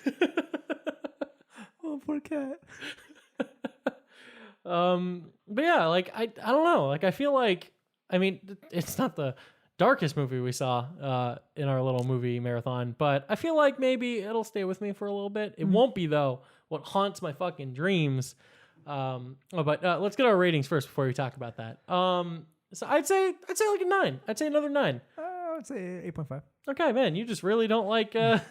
S1: Oh, poor cat.
S2: But yeah, like I don't know. Like I feel like, I mean, it's not the darkest movie we saw in our little movie marathon, but I feel like maybe it'll stay with me for a little bit. It won't be though. What haunts my fucking dreams. But let's get our ratings first before we talk about that. So I'd say like a 9. I'd say another 9.
S1: I would say 8.5.
S2: Okay, man, you just really don't like.
S1: None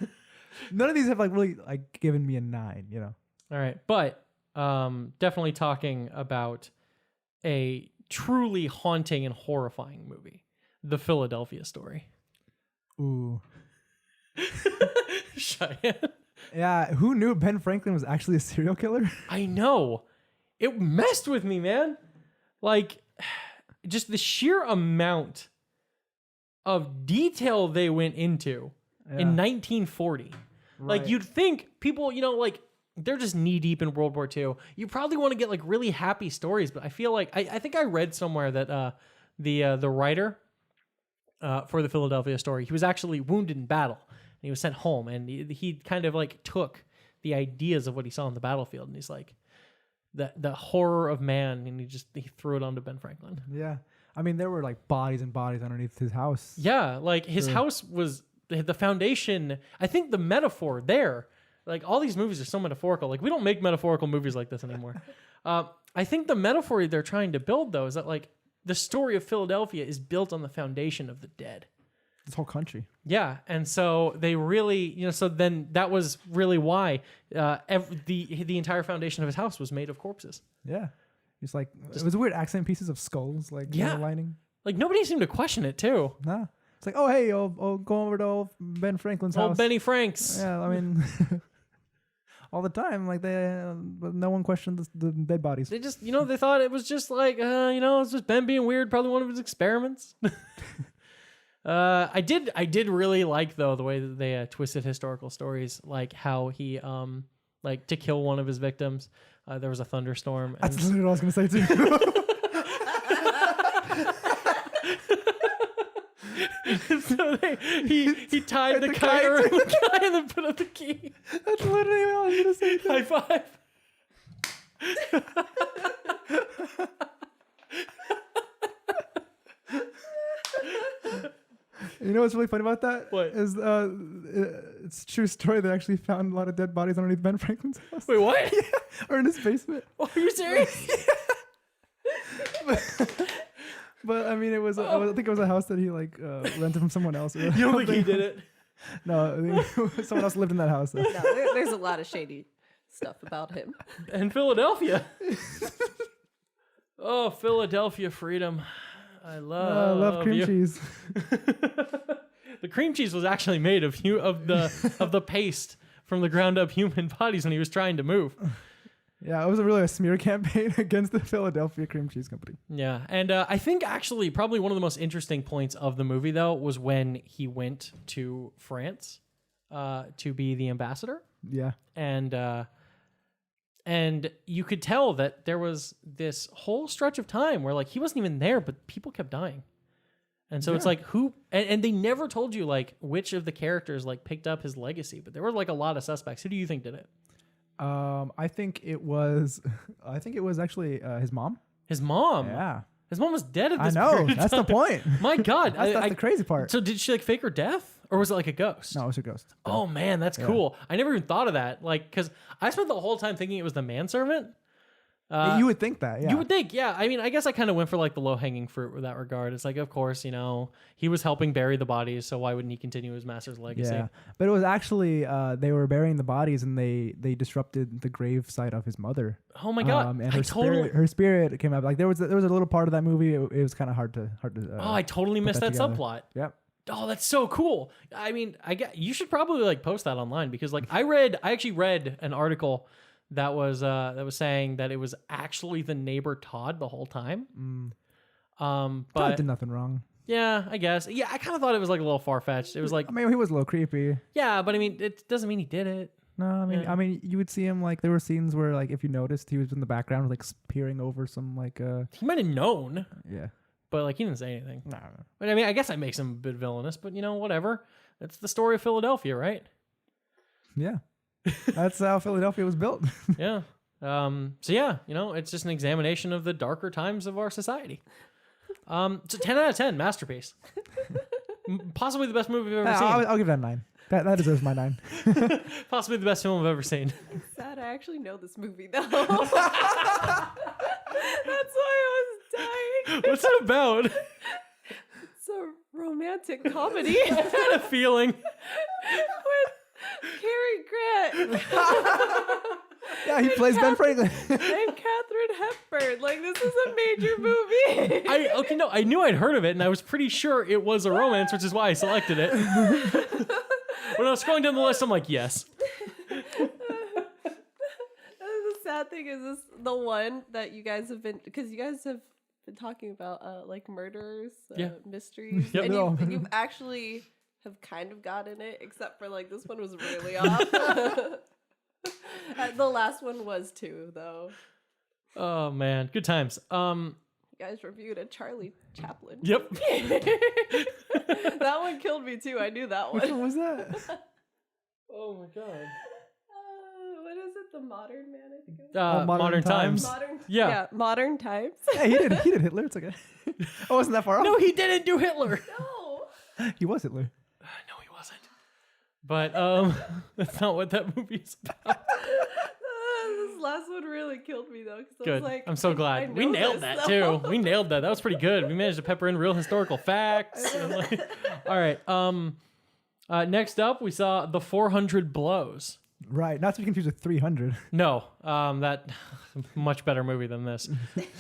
S1: of these have like really like given me a 9. You know.
S2: All right, but definitely talking about a truly haunting and horrifying movie, The Philadelphia Story.
S1: Ooh.
S2: Cheyenne.
S1: Yeah, who knew Ben Franklin was actually a serial killer?
S2: I know. It messed with me, man. Like, just the sheer amount of detail they went into in 1940.
S1: Right.
S2: Like, you'd think people, like, they're just knee deep in World War II. You probably want to get, like, really happy stories, but I feel like, I think I read somewhere that the writer for The Philadelphia Story, he was actually wounded in battle. And he was sent home, and he kind of like took the ideas of what he saw on the battlefield, and he's like, the horror of man, and he threw it onto Ben Franklin.
S1: Yeah. I mean, there were like bodies and bodies underneath his house.
S2: Yeah, like his house was the foundation. I think the metaphor there, like all these movies are so metaphorical. Like we don't make metaphorical movies like this anymore. I think the metaphor they're trying to build though is that like the story of Philadelphia is built on the foundation of the dead.
S1: This whole country.
S2: Yeah, and so they really, so then that was really why the entire foundation of his house was made of corpses.
S1: Yeah. It's like, it was weird accent pieces of skulls, like, lining.
S2: Like, nobody seemed to question it, too.
S1: Nah. It's like, oh, hey, I'll go over to old Ben Franklin's house.
S2: Old Benny Franks.
S1: Yeah, I mean, all the time, like, but no one questioned the dead bodies.
S2: They just, they thought it was just like, it's just Ben being weird, probably one of his experiments. I did really like though the way that they twisted historical stories, like how he like to kill one of his victims. There was a thunderstorm.
S1: That's literally what I was gonna say too.
S2: So he tied the kite around the guy and then put up the key.
S1: That's literally what I was gonna say too.
S2: High five.
S1: You know what's really funny about that?
S2: What?
S1: Is it's a true story. They actually found a lot of dead bodies underneath Ben Franklin's house.
S2: Wait, what?
S1: Yeah, or in his basement.
S2: Oh, are you serious?
S1: But I mean, I think it was a house that he like rented from someone else.
S2: You don't think he did it?
S1: No, I think someone else lived in that house.
S3: No, there's a lot of shady stuff about him.
S2: And Philadelphia. Oh, Philadelphia freedom. I love
S1: cream
S2: you.
S1: cheese.
S2: The cream cheese was actually made of the paste from the ground up human bodies when he was trying to move.
S1: Yeah, it was really a smear campaign against the Philadelphia Cream Cheese Company.
S2: Yeah, and I think actually probably one of the most interesting points of the movie though was when he went to France to be the ambassador.
S1: Yeah.
S2: And you could tell that there was this whole stretch of time where like he wasn't even there, but people kept dying. And so it's like who, and they never told you like which of the characters like picked up his legacy, but there were like a lot of suspects. Who do you think did it?
S1: I think it was actually his mom.
S2: His mom.
S1: Yeah.
S2: His mom was dead at
S1: I
S2: this
S1: know.
S2: period of
S1: That's the
S2: time.
S1: point.
S2: My God.
S1: That's the crazy part.
S2: So did she like fake her death? Or was it like a ghost?
S1: No, it was a ghost.
S2: Oh man, that's cool. I never even thought of that. Like, because I spent the whole time thinking it was the manservant.
S1: You would think that, yeah.
S2: You would think, yeah. I mean, I guess I kind of went for like the low-hanging fruit with that regard. It's like, of course, you know, he was helping bury the bodies, so why wouldn't he continue his master's legacy?
S1: Yeah, but it was actually they were burying the bodies and they disrupted the grave site of his mother.
S2: Oh my God,
S1: and her spirit came up. Like there was a little part of that movie. It was kind of hard to.
S2: Oh, I totally missed that
S1: together.
S2: subplot.
S1: Yep.
S2: Oh, that's so cool. I mean, you should probably like post that online because like I actually read an article that was saying that it was actually the neighbor Todd the whole time. But
S1: Todd did nothing wrong.
S2: Yeah, I guess. Yeah, I kind of thought it was like a little far fetched. It was like,
S1: I mean, he was a little creepy.
S2: yeah, but I mean, it doesn't mean he did it.
S1: No,
S2: Yeah.
S1: I mean, you would see him like there were scenes where like if you noticed he was in the background like peering over some like
S2: He might have known,
S1: yeah.
S2: but like he didn't say anything.
S1: No.
S2: But I mean, I guess that makes him a bit villainous. But you know, whatever. It's the story of Philadelphia, right?
S1: Yeah. That's how Philadelphia was built.
S2: Yeah. So yeah, you know, it's just an examination of the darker times of our society. So 10 out of 10, masterpiece. Possibly the best movie I've ever seen.
S1: I'll give that a 9. That deserves my 9.
S2: Possibly the best film I've ever seen.
S3: Sad, I actually know this movie though. That's why I was dying.
S2: What's it about?
S3: It's a romantic comedy
S2: I had a feeling.
S3: with Cary Grant
S1: Yeah, he plays Ben Franklin.
S3: and Katharine Hepburn. Like, this is a major movie.
S2: I knew I'd heard of it, and I was pretty sure it was a romance, which is why I selected it. When I was scrolling down the list, I'm like, yes.
S3: The sad thing is this the one that you guys have been, because you guys have been talking about like murders, mysteries,
S2: Yep.
S3: and you've actually have kind of gotten it, except for like this one was really off. The last one was too, though.
S2: Oh man, good times.
S3: You guys reviewed a Charlie Chaplin.
S2: Yep.
S3: That one killed me too. I knew that one.
S1: Which one was that?
S2: Oh my God.
S3: What is it? The Modern Man, I think.
S2: Modern Times.
S3: Modern.
S2: Yeah.
S3: Modern Times.
S1: Yeah, he did Hitler. It's okay. I wasn't that far off.
S2: No, he didn't do Hitler.
S3: No.
S1: He was Hitler.
S2: No, he wasn't. But that's not what that movie is about.
S3: This last one really killed me though. I
S2: Good.
S3: was like,
S2: I'm so
S3: I
S2: glad. We
S3: know
S2: nailed
S3: this,
S2: that
S3: though.
S2: too. We nailed that. That was pretty good. We managed to pepper in real historical facts. And, like, all right. Next up, we saw The 400 Blows.
S1: Right. Not to be confused with 300.
S2: No, that much better movie than this.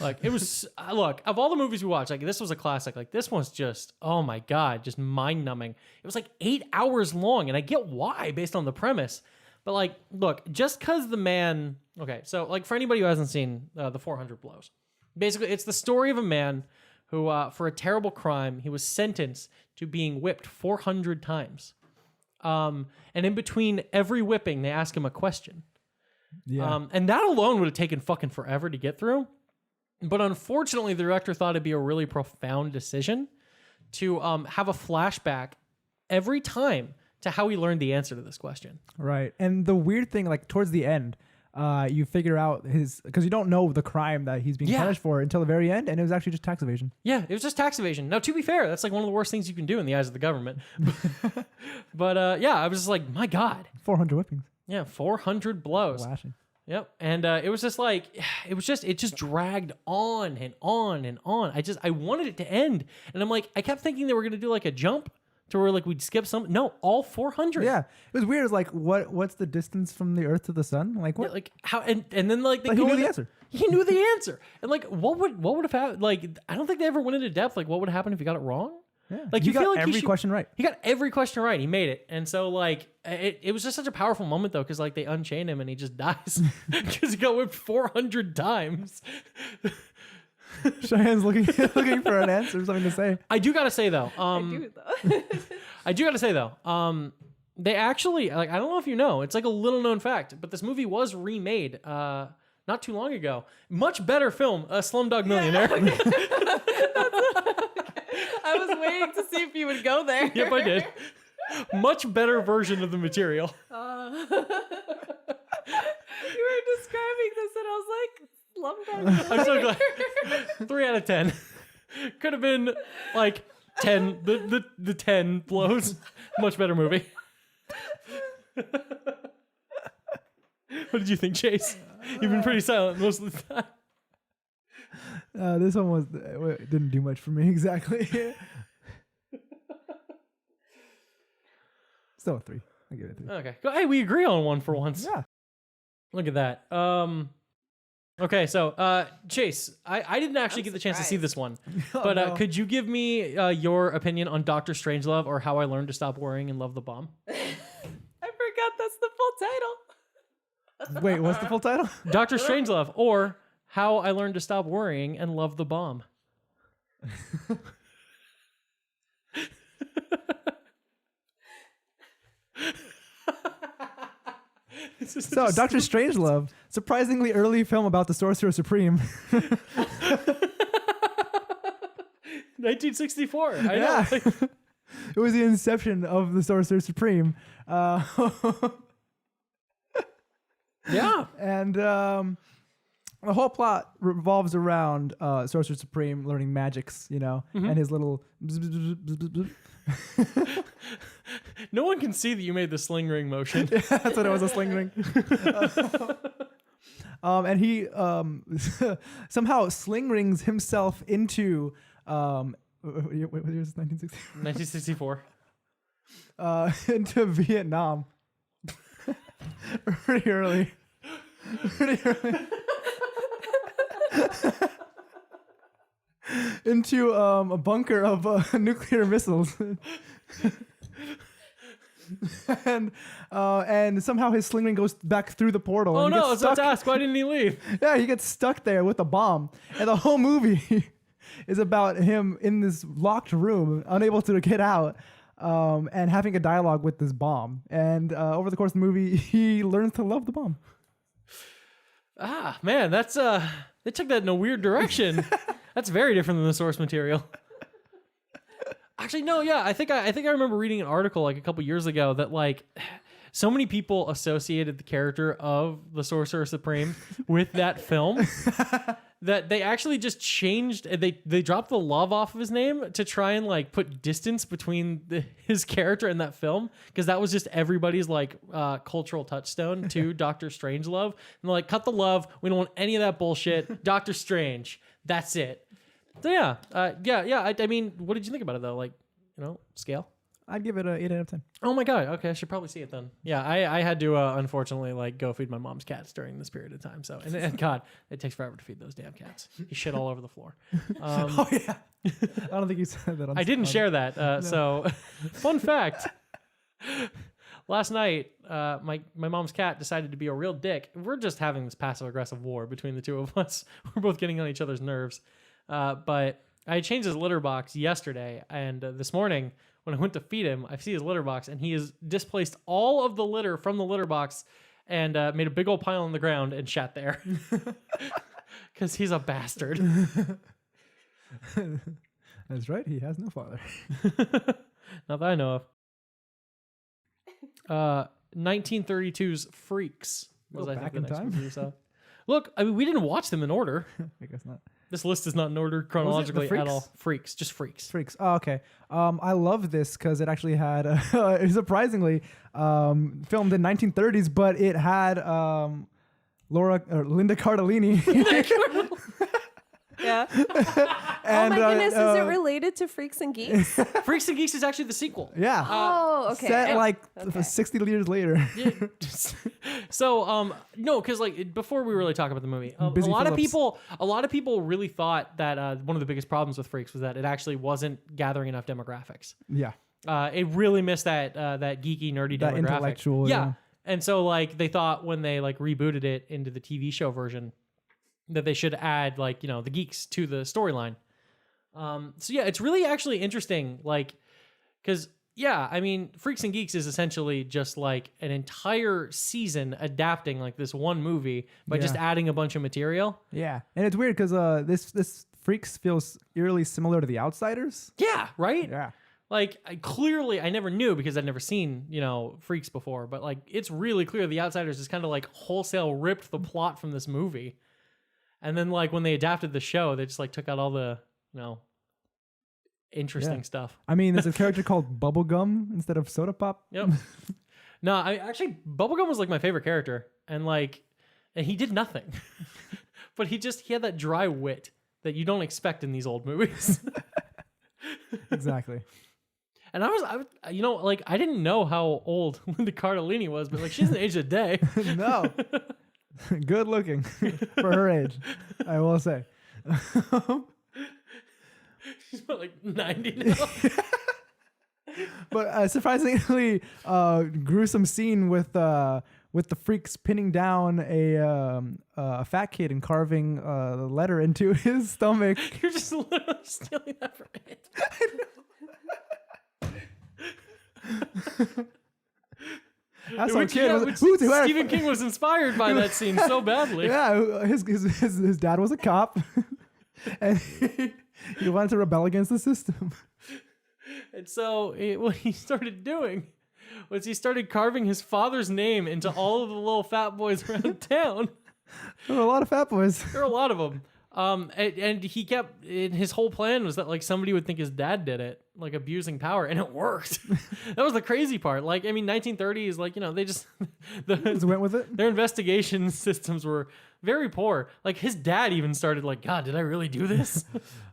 S2: Like it was. Look, of all the movies we watched, like this was a classic. Like this one's just, oh my God, just mind numbing. It was like 8 hours long, and I get why based on the premise. But like, look, just because the man. Okay, so like for anybody who hasn't seen The 400 Blows, basically it's the story of a man who, for a terrible crime, he was sentenced to being whipped 400 times. And in between every whipping, they ask him a question.
S1: Yeah.
S2: And that alone would have taken fucking forever to get through. But unfortunately, the director thought it'd be a really profound decision to have a flashback every time to how he learned the answer to this question.
S1: Right. And the weird thing, like towards the end, you figure out because you don't know the crime that he's being punished for until the very end, and it was actually just tax evasion.
S2: Yeah, it was just tax evasion. Now, to be fair, that's like one of the worst things you can do in the eyes of the government. But yeah, I was just like, my God.
S1: 400 whippings.
S2: Yeah, 400 blows.
S1: Lashing.
S2: Yep. And it was just like, it just dragged on and on and on. I wanted it to end. And I'm like, I kept thinking they were going to do like a jump to where like we'd skip some. No, all 400.
S1: Yeah. It was weird. It was like, what's the distance from the Earth to the sun? Like what?
S2: Yeah, like how, and then like they
S1: Like,
S2: go
S1: he knew
S2: into-
S1: the answer.
S2: He knew the answer. And like, what would have happened? Like, I don't think they ever went into depth. Like, what would happen if he got it wrong?
S1: Yeah.
S2: Like
S1: he
S2: you
S1: got
S2: feel like
S1: every question right.
S2: He got every question right. He made it. And so like it was just such a powerful moment though, because like they unchain him and he just dies because he got whipped 400 times.
S1: Cheyenne's looking for an answer, something to say.
S2: I do gotta say though,
S3: I do though.
S2: I do gotta say though, they actually, like, I don't know if you know, it's like a little known fact, but this movie was remade not too long ago. Much better film, Slumdog Millionaire.
S3: Yeah, okay. I was waiting to see if you would go there.
S2: Yep, I did. Much better version of the material.
S3: You were describing this and I was like, Slumdog
S2: I'm so
S3: Millionaire.
S2: glad. 3 out of 10. Could have been like 10. The 10 blows. Much better movie. What did you think, Chase? You've been pretty silent most of the time.
S1: This one didn't do much for me exactly. Still a 3. I give it a 3.
S2: Okay. Hey, we agree on one for once.
S1: Yeah.
S2: Look at that. Okay, so Chase, I didn't actually get the chance to see this one, but could you give me your opinion on Doctor Strangelove or How I Learned to Stop Worrying and Love the Bomb?
S3: I forgot that's the full title.
S1: Wait, what's the full title?
S2: Doctor Strangelove or How I Learned to Stop Worrying and Love the Bomb.
S1: So, Doctor Strangelove, surprisingly early film about the Sorcerer Supreme.
S2: 1964. I know.
S1: Yeah. It was the inception of the Sorcerer Supreme.
S2: Yeah.
S1: And the whole plot revolves around Sorcerer Supreme learning magics, and his little...
S2: No one can see that you made the sling ring motion.
S1: Yeah, that's what it was, a sling ring. And he somehow sling rings himself into... what year is
S2: 1964.
S1: Into Vietnam. Pretty early. Into a bunker of nuclear missiles. And somehow his sling ring goes back through the portal.
S2: Oh
S1: and
S2: no, I was about to ask, why didn't he leave?
S1: Yeah, he gets stuck there with a bomb. And the whole movie is about him in this locked room, unable to get out, and having a dialogue with this bomb. And over the course of the movie, he learns to love the bomb.
S2: Ah, man, that's they took that in a weird direction. That's very different than the source material. Actually, no, yeah, I think I remember reading an article like a couple years ago that like so many people associated the character of the Sorcerer Supreme with that film that they actually just changed. They dropped the love off of his name to try and like put distance between his character and that film, because that was just everybody's like cultural touchstone to Doctor Strangelove. And they're like, cut the love. We don't want any of that bullshit. Doctor Strange. That's it. So yeah. I mean, what did you think about it though? Like, scale?
S1: I'd give it a 8 out of 10.
S2: Oh my God. Okay. I should probably see it then. Yeah. I had to, unfortunately, like go feed my mom's cats during this period of time. So, and God, it takes forever to feed those damn cats. He shit all over the floor.
S1: Oh yeah. I don't think you said that.
S2: I didn't share that.
S1: No.
S2: So fun fact, last night, my mom's cat decided to be a real dick. We're just having this passive aggressive war between the two of us. We're both getting on each other's nerves. But I changed his litter box yesterday, and this morning when I went to feed him, I see his litter box, and he has displaced all of the litter from the litter box and made a big old pile on the ground and shat there. Because he's a bastard.
S1: That's right. He has no father.
S2: Not that I know of. 1932's Freaks was, I think, the next movie you saw. Look, I mean, we didn't watch them in order.
S1: I guess not.
S2: This list is not in order chronologically at all. Freaks, just Freaks.
S1: Freaks. Oh, okay. I love this because it actually had, surprisingly, filmed in 1930s, but it had Linda Cardellini.
S3: Yeah.
S1: And,
S3: oh my goodness, is it related to Freaks and Geeks?
S2: Freaks and Geeks is actually the sequel.
S1: Yeah.
S3: Oh, okay.
S1: Set 60 years later.
S2: Yeah. So, no, because like before we really talk about the movie, a lot of people really thought that one of the biggest problems with Freaks was that it actually wasn't gathering enough demographics.
S1: Yeah.
S2: It really missed that geeky, nerdy
S1: that
S2: demographic.
S1: Intellectual.
S2: Yeah. And so like they thought when they like rebooted it into the TV show version that they should add like, the geeks to the storyline. So yeah, it's really actually interesting, like, because Yeah, I mean, Freaks and Geeks is essentially just like an entire season adapting like this one movie by just adding a bunch of material.
S1: Yeah, and it's weird because this Freaks feels eerily similar to The Outsiders.
S2: Yeah, right?
S1: Yeah.
S2: Like, clearly, I never knew because I'd never seen, Freaks before, but like, it's really clear The Outsiders is kind of like wholesale ripped the plot from this movie. And then like when they adapted the show, they just like took out all the, interesting stuff.
S1: I mean, there's a character called Bubblegum instead of Soda Pop.
S2: Yep. No, Bubblegum was like my favorite character, and he did nothing, but he had that dry wit that you don't expect in these old movies.
S1: Exactly.
S2: And I didn't know how old Linda Cardellini was, but like she's an age a day.
S1: No. Good looking for her age, I will say.
S2: She's about like 90 now.
S1: But surprisingly gruesome scene with the Freaks pinning down a fat kid and carving the letter into his stomach.
S2: You're just literally stealing that from it.
S1: That's some kid.
S2: Stephen King was inspired by that scene so badly.
S1: Yeah, his dad was a cop, and he wanted to rebel against the system.
S2: And so what he started doing was he started carving his father's name into all of the little fat boys around town.
S1: There were a lot of fat boys.
S2: There were a lot of them. And he kept, his whole plan was that like somebody would think his dad did it, like abusing power, and it worked. That was the crazy part. Like, I mean, 1930s, like, they just
S1: went with it.
S2: Their investigation systems were very poor. Like his dad even started like, God, did I really do this?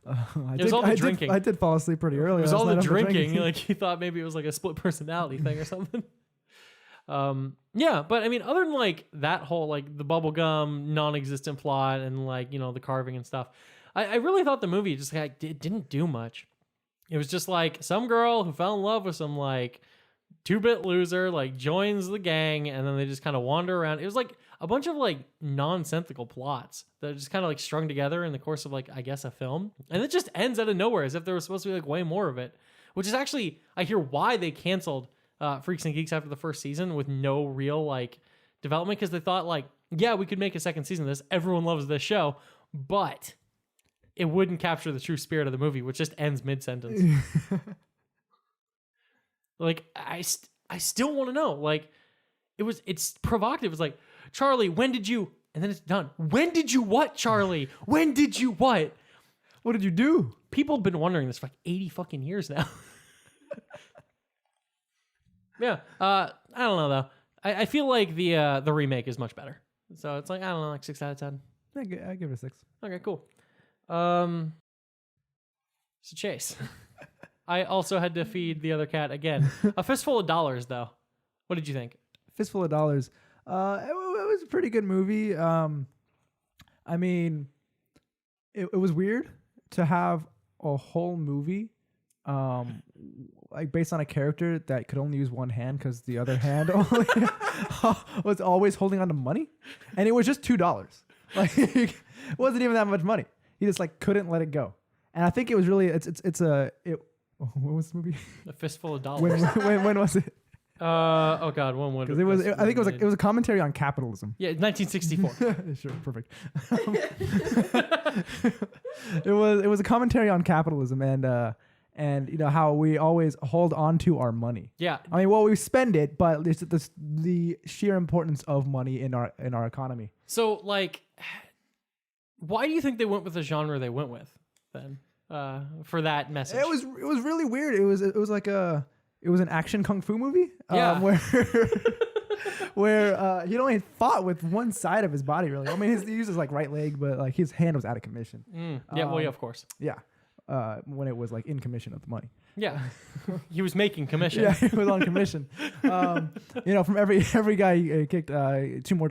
S2: It was all the drinking.
S1: I did fall asleep pretty early.
S2: It was all the drinking. Like he thought maybe it was like a split personality thing or something. Yeah, but I mean, other than like that whole like the bubblegum non-existent plot and like the carving and stuff, I really thought the movie just like didn't do much. It was just like some girl who fell in love with some like 2-bit loser, like joins the gang, and then they just kind of wander around. It was like a bunch of like nonsensical plots that just kind of like strung together in the course of like I guess a film, and it just ends out of nowhere as if there was supposed to be like way more of it, which is actually I hear why they canceled Freaks and Geeks after the first season with no real like development, because they thought like, yeah, we could make a second season of this. Everyone loves this show, but it wouldn't capture the true spirit of the movie, which just ends mid-sentence. Like I still want to know. Like it's provocative. It's like, Charlie, when did you? And then it's done. When did you what, Charlie? When did you what?
S1: What did you do?
S2: People have been wondering this for like 80 fucking years now. Yeah, I don't know though. I feel like the remake is much better. So it's like I don't know, like 6 out of 10.
S1: I give it a 6.
S2: Okay, cool. So Chase, I also had to feed the other cat again. A fistful of dollars though. What did you think?
S1: Fistful of Dollars. It was a pretty good movie. I mean, it was weird to have a whole movie like based on a character that could only use one hand because the other hand only was always holding on to money, and it was just $2. Like it wasn't even that much money. He just like couldn't let it go, and I think it was really what was the movie?
S2: A Fistful of Dollars.
S1: When was it?
S2: Oh God, when would it?
S1: I think it was a commentary on capitalism.
S2: Yeah, 1964.
S1: Sure, perfect. It was a commentary on capitalism and how we always hold on to our money.
S2: Yeah.
S1: I mean, well, we spend it, but it's the sheer importance of money in our economy.
S2: So, like, why do you think they went with the genre they went with then for that message?
S1: It was really weird. It was like it was an action kung fu movie.
S2: Yeah.
S1: Where he only fought with one side of his body, really. I mean, he used his like right leg, but like his hand was out of commission.
S2: Yeah, well, yeah, of course.
S1: Yeah. When it was like in commission of the money.
S2: Yeah. He was making commission.
S1: Yeah, he was on commission. From every guy he kicked $2 more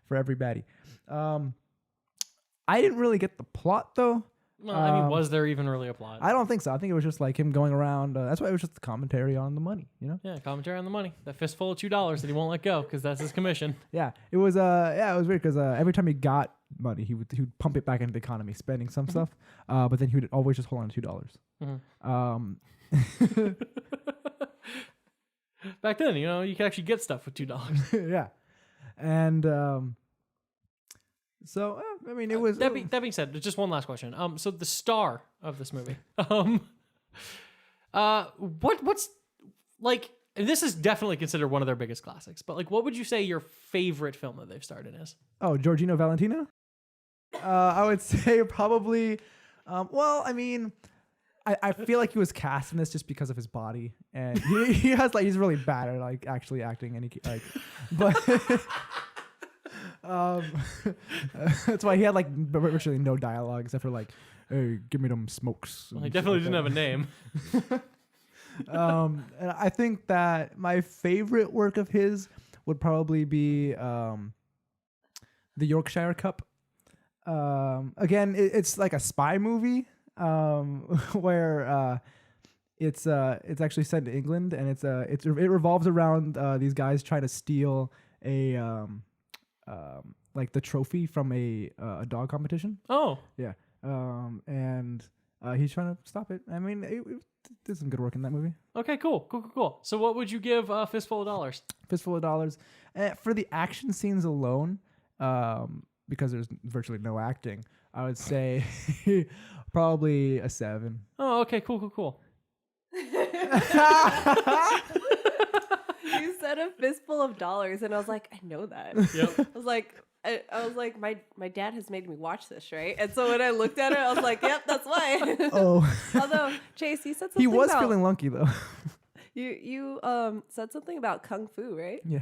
S1: for every baddie. I didn't really get the plot though.
S2: Well, I mean, was there even really a plot?
S1: I don't think so. I think it was just like him going around. That's why it was just the commentary on the money, you know?
S2: Yeah, commentary on the money. That fistful of $2 that he won't let go because that's his commission.
S1: Yeah, it was. It was weird because every time he got money, he would pump it back into the economy, spending some stuff. But then he would always just hold on to $2.
S2: Back then, you could actually get stuff with $2.
S1: Yeah, and so I mean, it was.
S2: That being said, just one last question. So the star of this movie, what's like? And this is definitely considered one of their biggest classics. But like, what would you say your favorite film that they've starred in is?
S1: Oh, Giorgino Valentino. I would say probably. Well, I mean, I feel like he was cast in this just because of his body, and he has like he's really bad at like actually acting, and he like, but. That's why he had like virtually no dialogue except for like, "Hey, give me them smokes."
S2: Well, he definitely didn't have a name.
S1: And I think that my favorite work of his would probably be the Yorkshire Cup. Again, it's like a spy movie where it's actually set in England, and it revolves around these guys trying to steal a like the trophy from a dog competition.
S2: Oh.
S1: Yeah. And he's trying to stop it. I mean, it did some good work in that movie.
S2: Okay, cool. So what would you give Fistful of Dollars?
S1: Fistful of Dollars. For the action scenes alone, because there's virtually no acting, I would say probably a 7.
S2: Oh, okay, cool.
S3: You said a fistful of dollars, and I was like, I know that.
S2: Yep.
S3: I was like, my dad has made me watch this, right? And so when I looked at it, I was like, yep, that's why.
S1: Oh.
S3: Although, Chase, you said something
S1: He was
S3: about,
S1: feeling lunky though.
S3: You said something about kung fu, right?
S1: Yeah.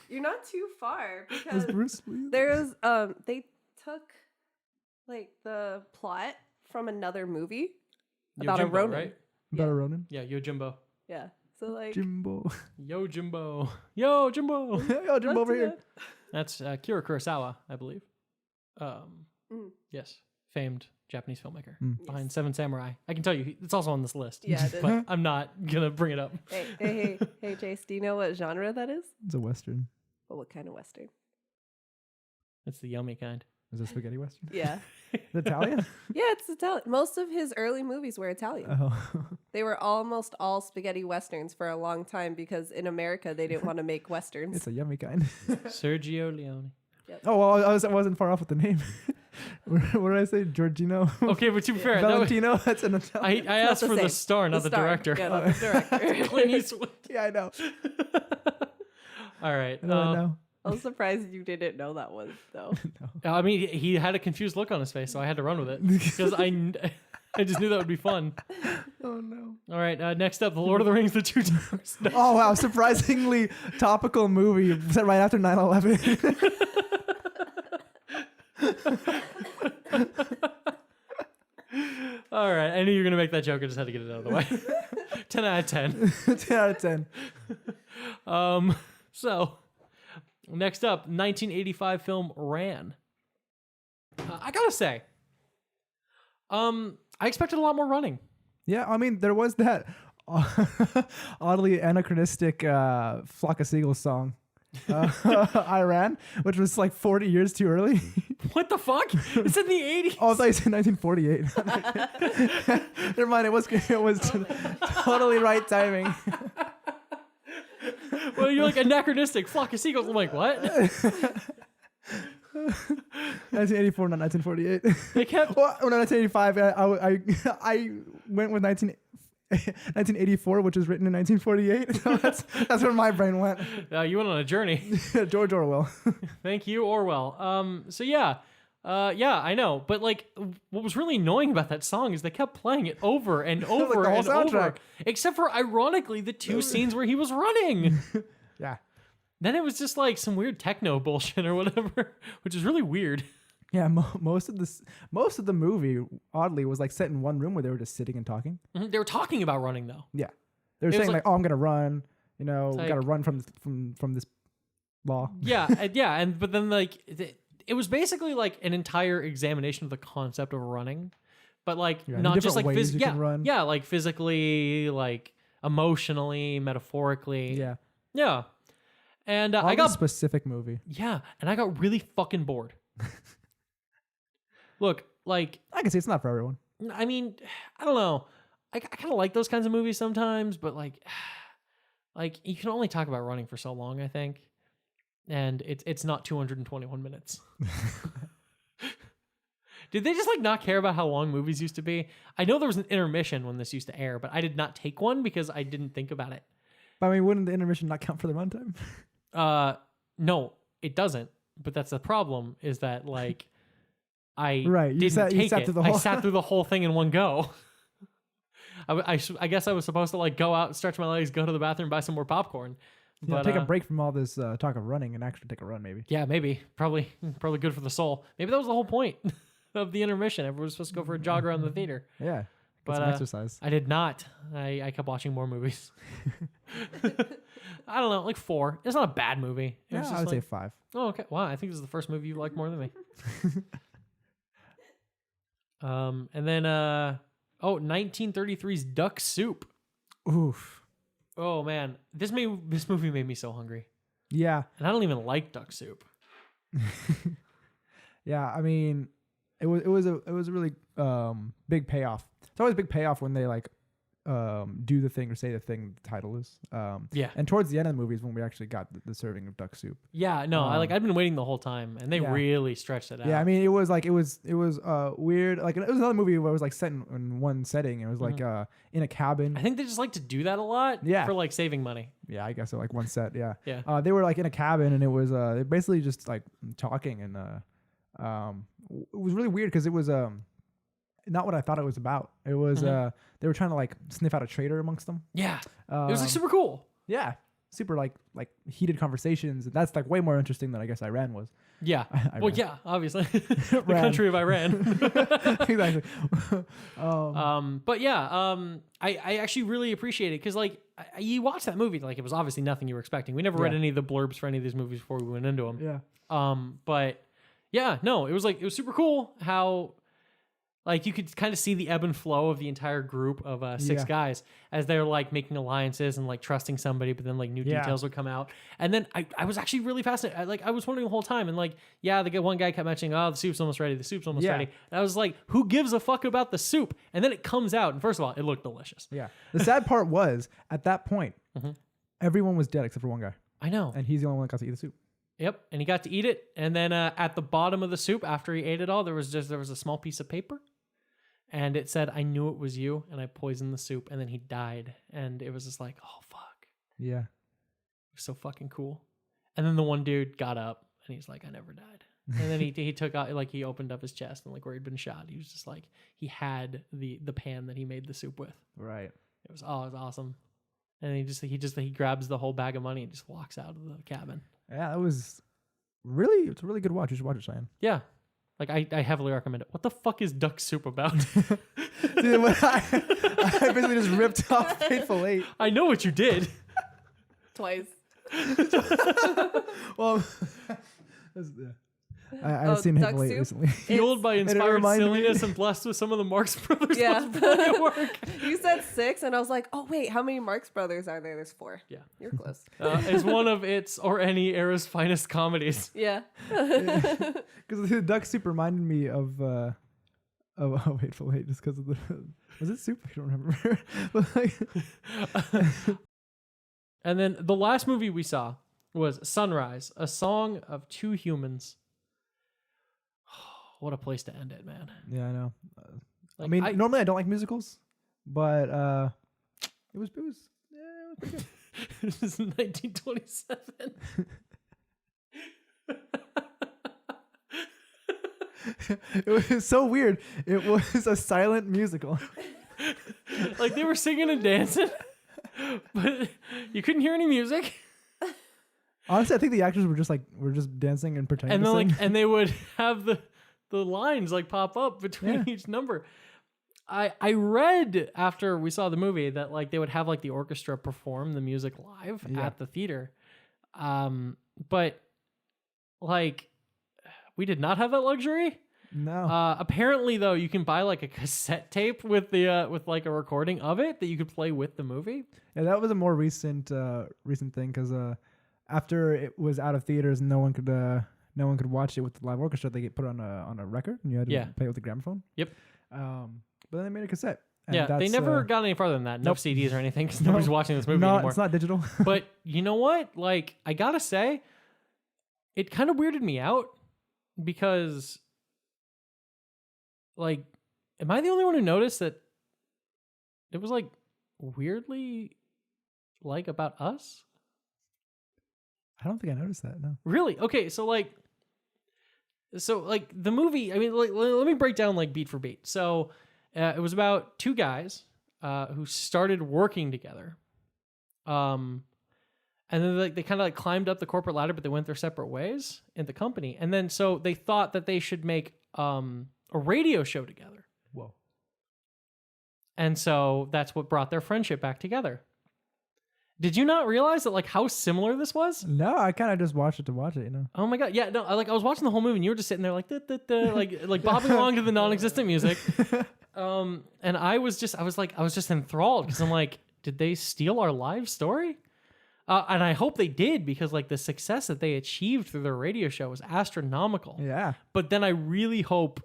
S3: You're not too far
S1: Was
S3: because
S1: Bruce Lee?
S3: there's they took like the plot from another movie about a
S2: Yojimbo,
S3: Ronin.
S2: right?
S1: About a Ronin?
S2: Yeah, Yojimbo.
S3: Yeah. So like
S1: Jimbo.
S2: Yo Jimbo.
S1: Yo, Jimbo over here.
S2: That's Kira Kurosawa, I believe. Yes, famed Japanese filmmaker behind Seven Samurai. I can tell you, it's also on this list.
S3: Yeah, it is.
S2: But I'm not gonna bring it up.
S3: Hey, Chase, do you know what genre that is?
S1: It's a Western.
S3: Well, what kind of Western?
S2: It's the yummy kind.
S1: Is it spaghetti Western?
S3: Yeah.
S1: Italian?
S3: Yeah, it's Italian. Most of his early movies were Italian.
S1: Oh.
S3: They were almost all spaghetti westerns for a long time because in America they didn't want to make westerns.
S1: It's a yummy kind.
S2: Sergio Leone.
S3: Yep.
S1: Oh, well, I wasn't far off with the name. What did I say? Giorgino?
S2: Okay, but to be fair,
S1: Valentino? That's an Italian.
S2: I asked
S3: the
S2: for the
S3: same.
S2: star, not the director.
S3: Yeah, not the director.
S2: Clint Eastwood.
S1: Yeah, I know.
S2: All right.
S1: I know.
S3: I'm surprised you didn't know that one, though.
S2: I mean, he had a confused look on his face, so I had to run with it because I just knew that would be fun.
S1: Oh, no.
S2: All right, next up, The Lord of the Rings, The Two Towers. No.
S1: Oh, wow. Surprisingly topical movie set right after 9/11.
S2: All right, I knew you were going to make that joke. I just had to get it out of the way. 10 out of 10.
S1: 10 out of 10.
S2: So, next up, 1985 film Ran. I gotta say, I expected a lot more running.
S1: Yeah, I mean, there was that oddly anachronistic Flock of Seagulls song. Iran, which was like 40 years too early.
S2: What the fuck? It's in the 80s.
S1: Oh, I thought you said 1948. Never mind, it was totally right timing.
S2: Well, you're like anachronistic. Flock of Seagulls. I'm like, what?
S1: 1984, not 1948.
S2: They kept.
S1: Well, no, 1985. I went with 1984, which was written in 1948. So that's where my brain went.
S2: You went on a journey.
S1: George Orwell.
S2: Thank you, Orwell. So yeah, I know. But like, what was really annoying about that song is they kept playing it over and over
S1: the whole
S2: and
S1: soundtrack.
S2: over, except for ironically the two scenes where he was running.
S1: Yeah.
S2: Then it was just like some weird techno bullshit or whatever, which is really weird.
S1: Yeah, most of the movie oddly was like set in one room where they were just sitting and talking.
S2: Mm-hmm. They were talking about running though.
S1: Yeah, they were
S2: It was
S1: saying like, "Oh, I'm gonna run. You know,
S2: like-
S1: gotta run from this law."
S2: Yeah, but then like it was basically like an entire examination of the concept of running, but like
S1: Yeah,
S2: not just
S1: different
S2: like
S1: ways you can run.
S2: yeah, like physically, like emotionally, metaphorically.
S1: Yeah.
S2: Yeah. And I
S1: I
S2: got
S1: specific movie.
S2: yeah, and I got really fucking bored. Look, like
S1: I can see it's not for everyone.
S2: I mean, I don't know. I kind of like those kinds of movies sometimes, but like you can only talk about running for so long, I think, and it's not 221 minutes. Did they just like not care about how long movies used to be? I know there was an intermission when this used to air, but I did not take one because I didn't think about it.
S1: But I mean, wouldn't the intermission not count for the runtime?
S2: No, it doesn't. But that's the problem is that like I
S1: Right, you sat through the
S2: I
S1: whole-
S2: sat through the whole thing in one go. I guess I was supposed to like go out, stretch my legs, go to the bathroom, buy some more popcorn.
S1: Yeah,
S2: But
S1: take a break from all this talk of running and actually take a run, maybe.
S2: yeah, maybe probably good for the soul. Maybe that was the whole point of the intermission. Everyone was supposed to go for a jog around the theater.
S1: Yeah, get
S2: But
S1: some exercise.
S2: I did not. I kept watching more movies. I don't know, like 4. It's not a bad movie. It was
S1: Yeah,
S2: just
S1: I would say
S2: like,
S1: 5.
S2: oh, okay. Wow, I think this is the first movie you like more than me. And then 1933's Duck Soup.
S1: Oof.
S2: Oh man, this movie made me so hungry,
S1: Yeah,
S2: and I don't even like duck soup.
S1: yeah. I mean, it was a really big payoff. It's always a big payoff when they like do the thing or say the thing the title is.
S2: Yeah.
S1: And towards the end of the movie is when we actually got the serving of duck soup.
S2: Yeah, no, I've been waiting the whole time, and they
S1: Yeah.
S2: really stretched it out.
S1: Yeah, I mean, it was weird. Like it was another movie where it was like set in one setting. It was like in a cabin.
S2: I think they just like to do that a lot.
S1: Yeah.
S2: For like saving money.
S1: Yeah, I guess so. Like one set. Yeah.
S2: Yeah.
S1: They were like in a cabin, and it was they basically just like talking, and it was really weird because it was not what I thought it was about. It was they were trying to like sniff out a traitor amongst them.
S2: Yeah. It was like super cool.
S1: Yeah, super like heated conversations, and that's like way more interesting than I guess Iran was.
S2: Yeah. Well,
S1: Iran.
S2: yeah, obviously. The
S1: Iran.
S2: country of Iran.
S1: Exactly.
S2: But yeah, I actually really appreciate it because like you watch that movie, like it was obviously nothing you were expecting. We never read
S1: Yeah.
S2: any of the blurbs for any of these movies before we went into them.
S1: Yeah.
S2: But yeah, no, it was super cool how like you could kind of see the ebb and flow of the entire group of 6
S1: Yeah.
S2: guys as they're like making alliances and like trusting somebody, but then like new
S1: Yeah.
S2: details would come out. And then I was actually really fascinated. I was wondering the whole time, and like, yeah, one guy kept mentioning, oh, the soup's almost ready. The soup's almost
S1: Yeah.
S2: ready. And I was like, who gives a fuck about the soup? And then it comes out, and first of all, it looked delicious.
S1: Yeah. The sad part was at that point, everyone was dead except for one guy,
S2: I know.
S1: and he's the only one that got to eat the soup.
S2: Yep. And he got to eat it. And then at the bottom of the soup, after he ate it all, there was a small piece of paper. And it said, I knew it was you, and I poisoned the soup. And then he died. And it was just like, oh, fuck.
S1: Yeah.
S2: It was so fucking cool. And then the one dude got up, and he's like, I never died. And then he took out, like, he opened up his chest, and like where he'd been shot, he was just like, he had the pan that he made the soup with.
S1: Right.
S2: It was awesome. And he grabs the whole bag of money and just walks out of the cabin.
S1: Yeah, it's a really good watch. You should watch it, Cheyenne.
S2: Yeah. Like, I heavily recommend it. What the fuck is duck soup about?
S1: Dude, I basically just ripped off Fateful Eight.
S2: I know what you did.
S3: Twice.
S1: Well, I've seen
S3: Duck
S1: Hateful Eight
S3: Soup?
S1: recently.
S2: Fueled by
S1: it
S2: inspired
S1: reminded me-
S2: silliness and blessed with some of the Marx Brothers
S3: Yeah.
S2: most brilliant work.
S3: You said 6, and I was like, oh, wait, how many Marx Brothers are there? There's 4.
S2: Yeah.
S3: You're close.
S2: Is one of its or any era's finest comedies.
S3: Yeah.
S1: Because the Duck Soup reminded me of Hateful Eight just because of the was it soup? I don't remember. But like,
S2: And then the last movie we saw was Sunrise, a song of 2 humans. What a place to end it, man.
S1: yeah, I know.
S2: Like,
S1: I mean, normally I don't like musicals, but it was pretty good.
S2: This is 1927.
S1: It was so weird. It was a silent musical.
S2: Like they were singing and dancing, but you couldn't hear any music.
S1: Honestly, I think the actors were just dancing and pretending
S2: And
S1: to
S2: then
S1: sing.
S2: and they would have the lines like pop up between
S1: Yeah.
S2: each number. I read after we saw the movie that like they would have like the orchestra perform the music live
S1: Yeah.
S2: at the theater. But like we did not have that luxury.
S1: No.
S2: Apparently, though, you can buy like a cassette tape with the with like a recording of it that you could play with the movie.
S1: Yeah, that was a more recent thing because after it was out of theaters, no one could watch it with the live orchestra. They get put on a record, and you had to play it with the gramophone.
S2: Yep.
S1: But then they made a cassette. And
S2: Yeah, they never got any farther than that. No
S1: Nope.
S2: CDs or anything because nobody's watching this movie
S1: No,
S2: anymore.
S1: it's not digital.
S2: But you know what? Like, I gotta say, it kind of weirded me out because, like, am I the only one who noticed that it was like weirdly like about us?
S1: I don't think I noticed that. No.
S2: Really? Okay, so like the movie. I mean, like, let me break down like beat for beat. So it was about two guys who started working together, and then like they kind of like climbed up the corporate ladder, but they went their separate ways in the company. And then so they thought that they should make a radio show together.
S1: Whoa.
S2: And so that's what brought their friendship back together. Did you not realize that like how similar this was?
S1: No, I kind of just watched it to watch it.
S2: Oh my god, yeah, no, I was watching the whole movie and you were just sitting there like like bobbing along to the non-existent music. And I was just enthralled because I'm like, did they steal our live story? And I hope they did because like the success that they achieved through their radio show was astronomical.
S1: Yeah.
S2: But then I really hope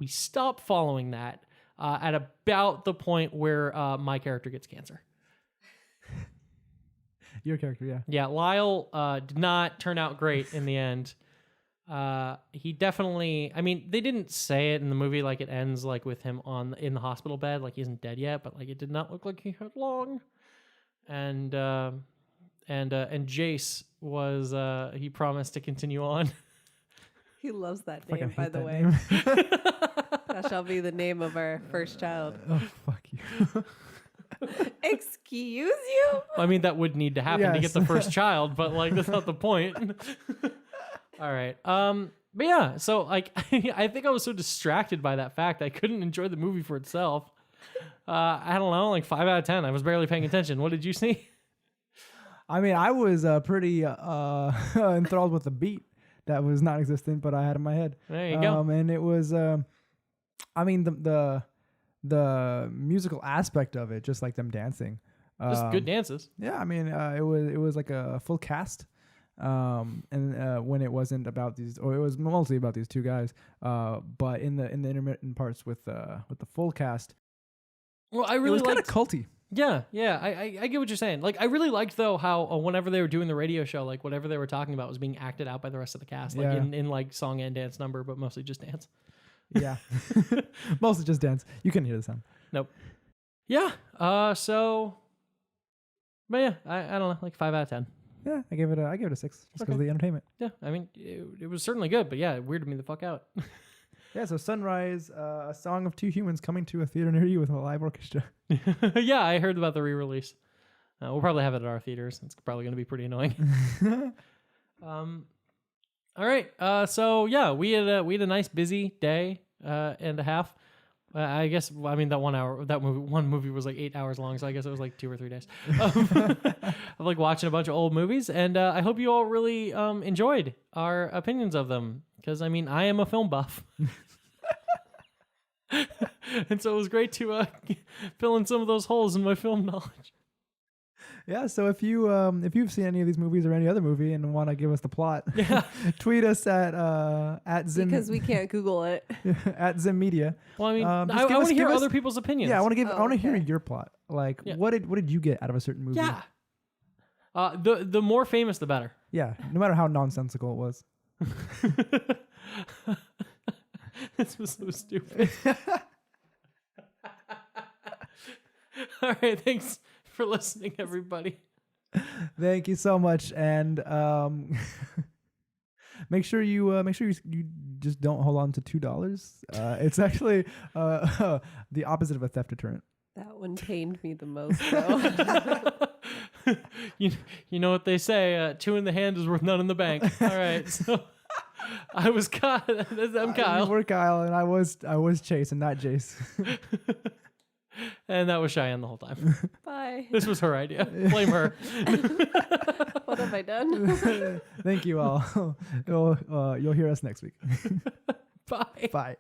S2: we stop following that at about the point where my character gets cancer.
S1: Your character, yeah.
S2: Yeah, Lyle did not turn out great in the end. He definitely, I mean, they didn't say it in the movie, like it ends like with him in the hospital bed, like he isn't dead yet, but like it did not look like he had long. And Jace was he promised to continue on.
S3: He loves that
S1: Fucking
S3: name, by
S1: hate
S3: the
S1: that
S3: way.
S1: name.
S3: That shall be the name of our first child.
S1: Oh, fuck you.
S3: Excuse you?
S2: I mean, that would need to happen to
S1: Yes.
S2: get the first child, but like that's not the point. All right. But yeah, so like I think I was so distracted by that fact I couldn't enjoy the movie for itself. I don't know, like 5 out of 10. I was barely paying attention. What did you see?
S1: I mean, I was pretty enthralled with the beat that was non-existent, but I had in my head.
S2: There you go.
S1: And it was, I mean, the musical aspect of it, just like them dancing.
S2: Just good dances.
S1: Yeah, I mean, it was like a full cast. And when it wasn't about these, or it was mostly about these two guys. But in the intermittent parts with the full cast,
S2: Well, I
S1: it
S2: really
S1: was kind of
S2: liked.
S1: culty.
S2: Yeah, I get what you're saying. Like, I really liked though how whenever they were doing the radio show, like whatever they were talking about was being acted out by the rest of the cast, like
S1: Yeah.
S2: in like song and dance number, but mostly just dance.
S1: Yeah, mostly just dance. You couldn't hear the sound.
S2: Nope. Yeah. So, but yeah, I don't know, like 5 out of 10.
S1: Yeah, I gave it a 6 just because of the entertainment.
S2: Yeah, I mean, it was certainly good, but yeah, it weirded me the fuck out.
S1: Yeah, so Sunrise, a song of two humans coming to a theater near you with a live orchestra.
S2: Yeah, I heard about the re-release. We'll probably have it at our theaters. It's probably going to be pretty annoying. All right. So yeah, we had a nice busy day and a half. I guess I mean that one movie was like 8 hours long, so I guess it was like 2 or 3 days of like watching a bunch of old movies. And I hope you all really enjoyed our opinions of them, because I mean I am a film buff. And so it was great to fill in some of those holes in my film knowledge.
S1: Yeah, so if you've seen any of these movies or any other movie and want to give us the plot, tweet us at Zym,
S3: Because we can't Google it.
S1: at Zym Media.
S2: Well, I mean,
S1: Just
S2: I
S1: give
S2: want
S1: us-
S2: to hear
S1: give us-
S2: other people's opinions.
S1: Yeah, I want to
S3: Oh,
S1: hear
S3: okay.
S1: your plot. Like,
S2: Yeah.
S1: what did you get out of a certain movie?
S2: Yeah. The more famous, the better.
S1: Yeah, no matter how nonsensical it was.
S2: This was so stupid. All right, thanks for listening, everybody.
S1: Thank you so much, and make sure you just don't hold on to $2. It's actually the opposite of a theft deterrent.
S3: That one pained me the most, though.
S2: You know what they say, 2 in the hand is worth none in the bank. All right, so I was Kyle. I'm Kyle.
S1: We're Kyle, and I was Chase and not Jace.
S2: And that was Cheyenne the whole time.
S3: Bye.
S2: This was her idea. Blame her.
S3: What have I done?
S1: Thank you all. You'll hear us next week.
S2: Bye.
S1: Bye.